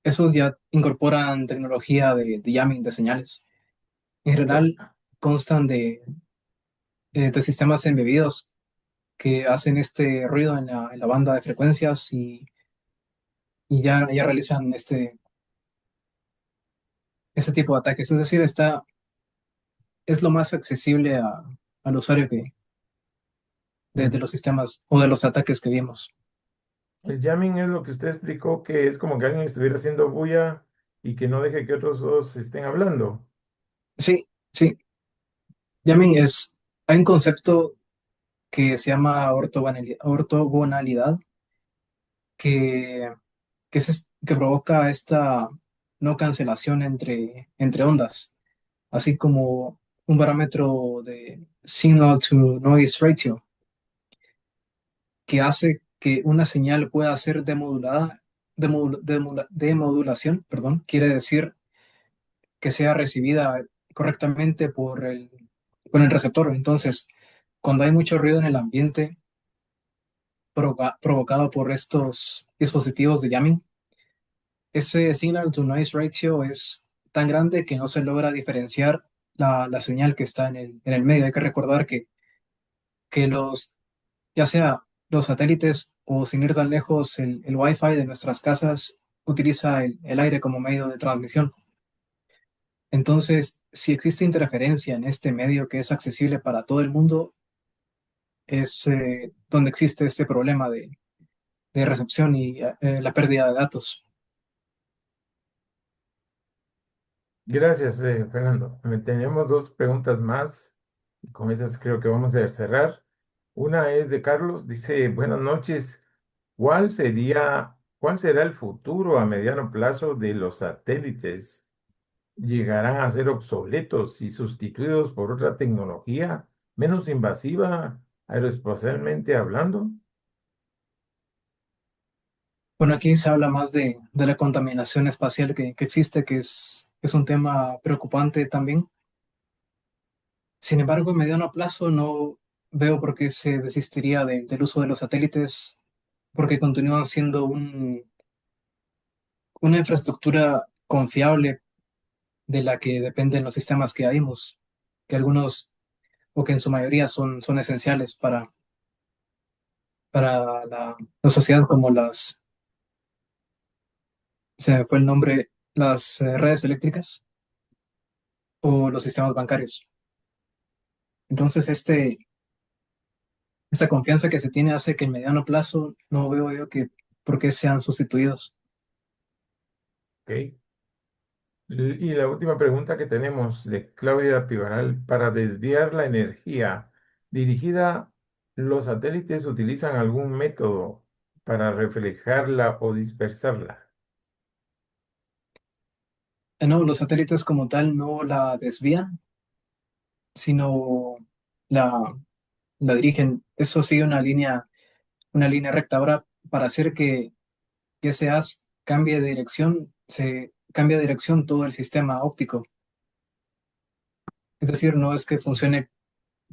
Esos ya incorporan tecnología de jamming de señales. En
Eh,
general, constan de sistemas embebidos que hacen este ruido en la banda de frecuencias y ya realizan este tipo de ataques. Es decir, es lo más accesible al usuario de
mm.
los sistemas o de los ataques que vimos.
El jamming es lo que usted explicó, que es como que alguien estuviera haciendo bulla y que no deje que otros dos estén hablando.
Sí, sí. Jamming hay un concepto que se llama ortogonalidad, que, que provoca esta no cancelación entre ondas, así como un parámetro de signal to noise ratio, que hace que una señal pueda ser demodulada, demodulación, perdón, quiere decir que sea recibida correctamente por el receptor. Entonces, cuando hay mucho ruido en el ambiente provocado por estos dispositivos de jamming, ese signal to noise ratio es tan grande que no se logra diferenciar la señal que está en el medio. Hay que recordar que ya sea los satélites o sin ir tan lejos, el Wi-Fi de nuestras casas utiliza el aire como medio de transmisión. Entonces, si existe interferencia en este medio que es accesible para todo el mundo, es donde existe este problema de recepción y la pérdida de datos.
Gracias, Fernando. Tenemos dos preguntas más. Y con esas creo que vamos a cerrar. Una es de Carlos. Dice, buenas noches. Cuál será el futuro a mediano plazo de los satélites? ¿Llegarán a ser obsoletos y sustituidos por otra tecnología menos invasiva aeroespacialmente hablando?
Bueno, aquí se habla más de la contaminación espacial que existe, es un tema preocupante también. Sin embargo, en mediano plazo no veo por qué se desistiría del uso de los satélites, porque continúan siendo una infraestructura confiable de la que dependen los sistemas que habemos, que algunos o que en su mayoría son esenciales para la sociedad como Se me fue el nombre, las redes eléctricas o los sistemas bancarios. Entonces, esta confianza que se tiene hace que en mediano plazo no veo yo que por qué sean sustituidos.
¿Ok? Y la última pregunta que tenemos de Claudia Pivaral, para desviar la energía dirigida, ¿los satélites utilizan algún método para reflejarla o dispersarla?
No, los satélites como tal no la desvían, sino la, la dirigen. Eso sigue una línea recta. Ahora, para hacer que ese haz cambie de dirección, se cambia de dirección todo el sistema óptico. Es decir, no es que funcione,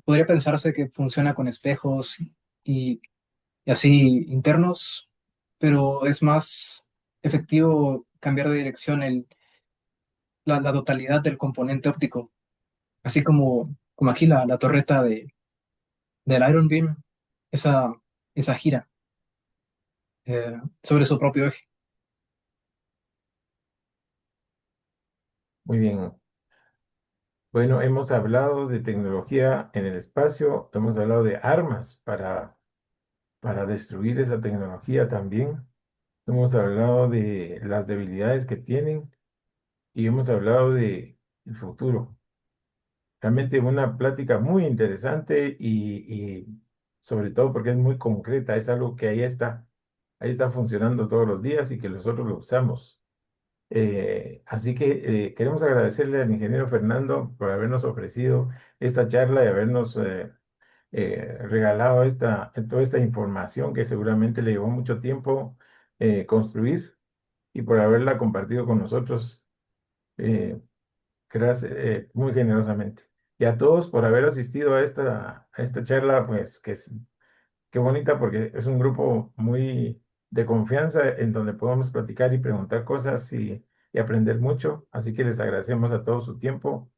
podría pensarse que funciona con espejos y, y así internos, pero es más efectivo cambiar de dirección la totalidad del componente óptico, así como aquí la torreta del Iron Beam, esa, esa gira sobre su propio eje.
Muy bien. Bueno, hemos hablado de tecnología en el espacio, hemos hablado de armas para destruir esa tecnología también, hemos hablado de las debilidades que tienen y hemos hablado de el futuro. Realmente una plática muy interesante y sobre todo porque es muy concreta, es algo que ahí está funcionando todos los días y que nosotros lo usamos. Así que queremos agradecerle al ingeniero Fernando por habernos ofrecido esta charla y habernos regalado toda esta información que seguramente le llevó mucho tiempo construir y por haberla compartido con nosotros. eh, Gracias, muy generosamente. Y a todos por haber asistido a esta charla, pues que es qué bonita porque es un grupo muy de confianza en donde podemos platicar y preguntar cosas y aprender mucho. Así que les agradecemos a todos su tiempo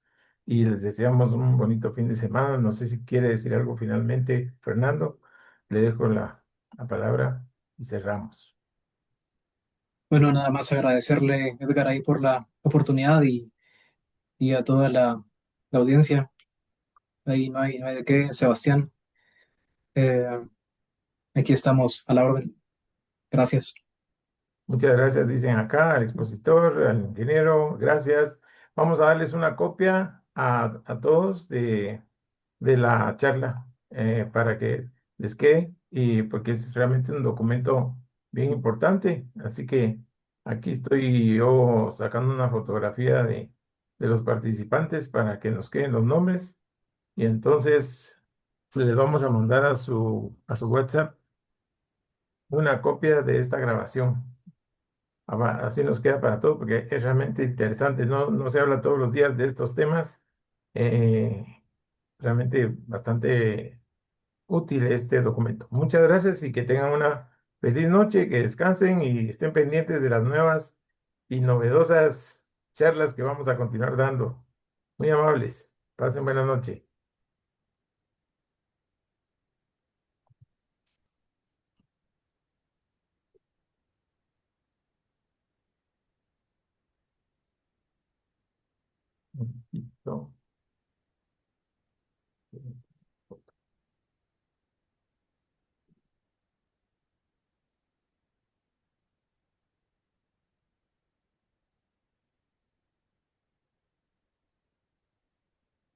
y les deseamos un bonito fin de semana. No sé si quiere decir algo finalmente, Fernando. Le dejo la palabra y cerramos.
Bueno, nada más agradecerle, Edgar, ahí por la oportunidad y a toda la audiencia. Ahí no hay de qué, Sebastián. Eh, Aquí estamos a la orden. Gracias.
Muchas gracias, dicen acá, al expositor, al ingeniero, gracias. Vamos a darles una copia a todos de la charla para que les quede y porque es realmente un documento bien importante. Así que aquí estoy yo sacando una fotografía de los participantes para que nos queden los nombres y entonces les vamos a mandar a su WhatsApp una copia de esta grabación. Así nos queda para todo porque es realmente interesante. No se habla todos los días de estos temas. Eh, Realmente bastante útil este documento. Muchas gracias y que tengan una feliz noche, que descansen y estén pendientes de las nuevas y novedosas charlas que vamos a continuar dando. Muy amables. Pasen buena noche. Listo.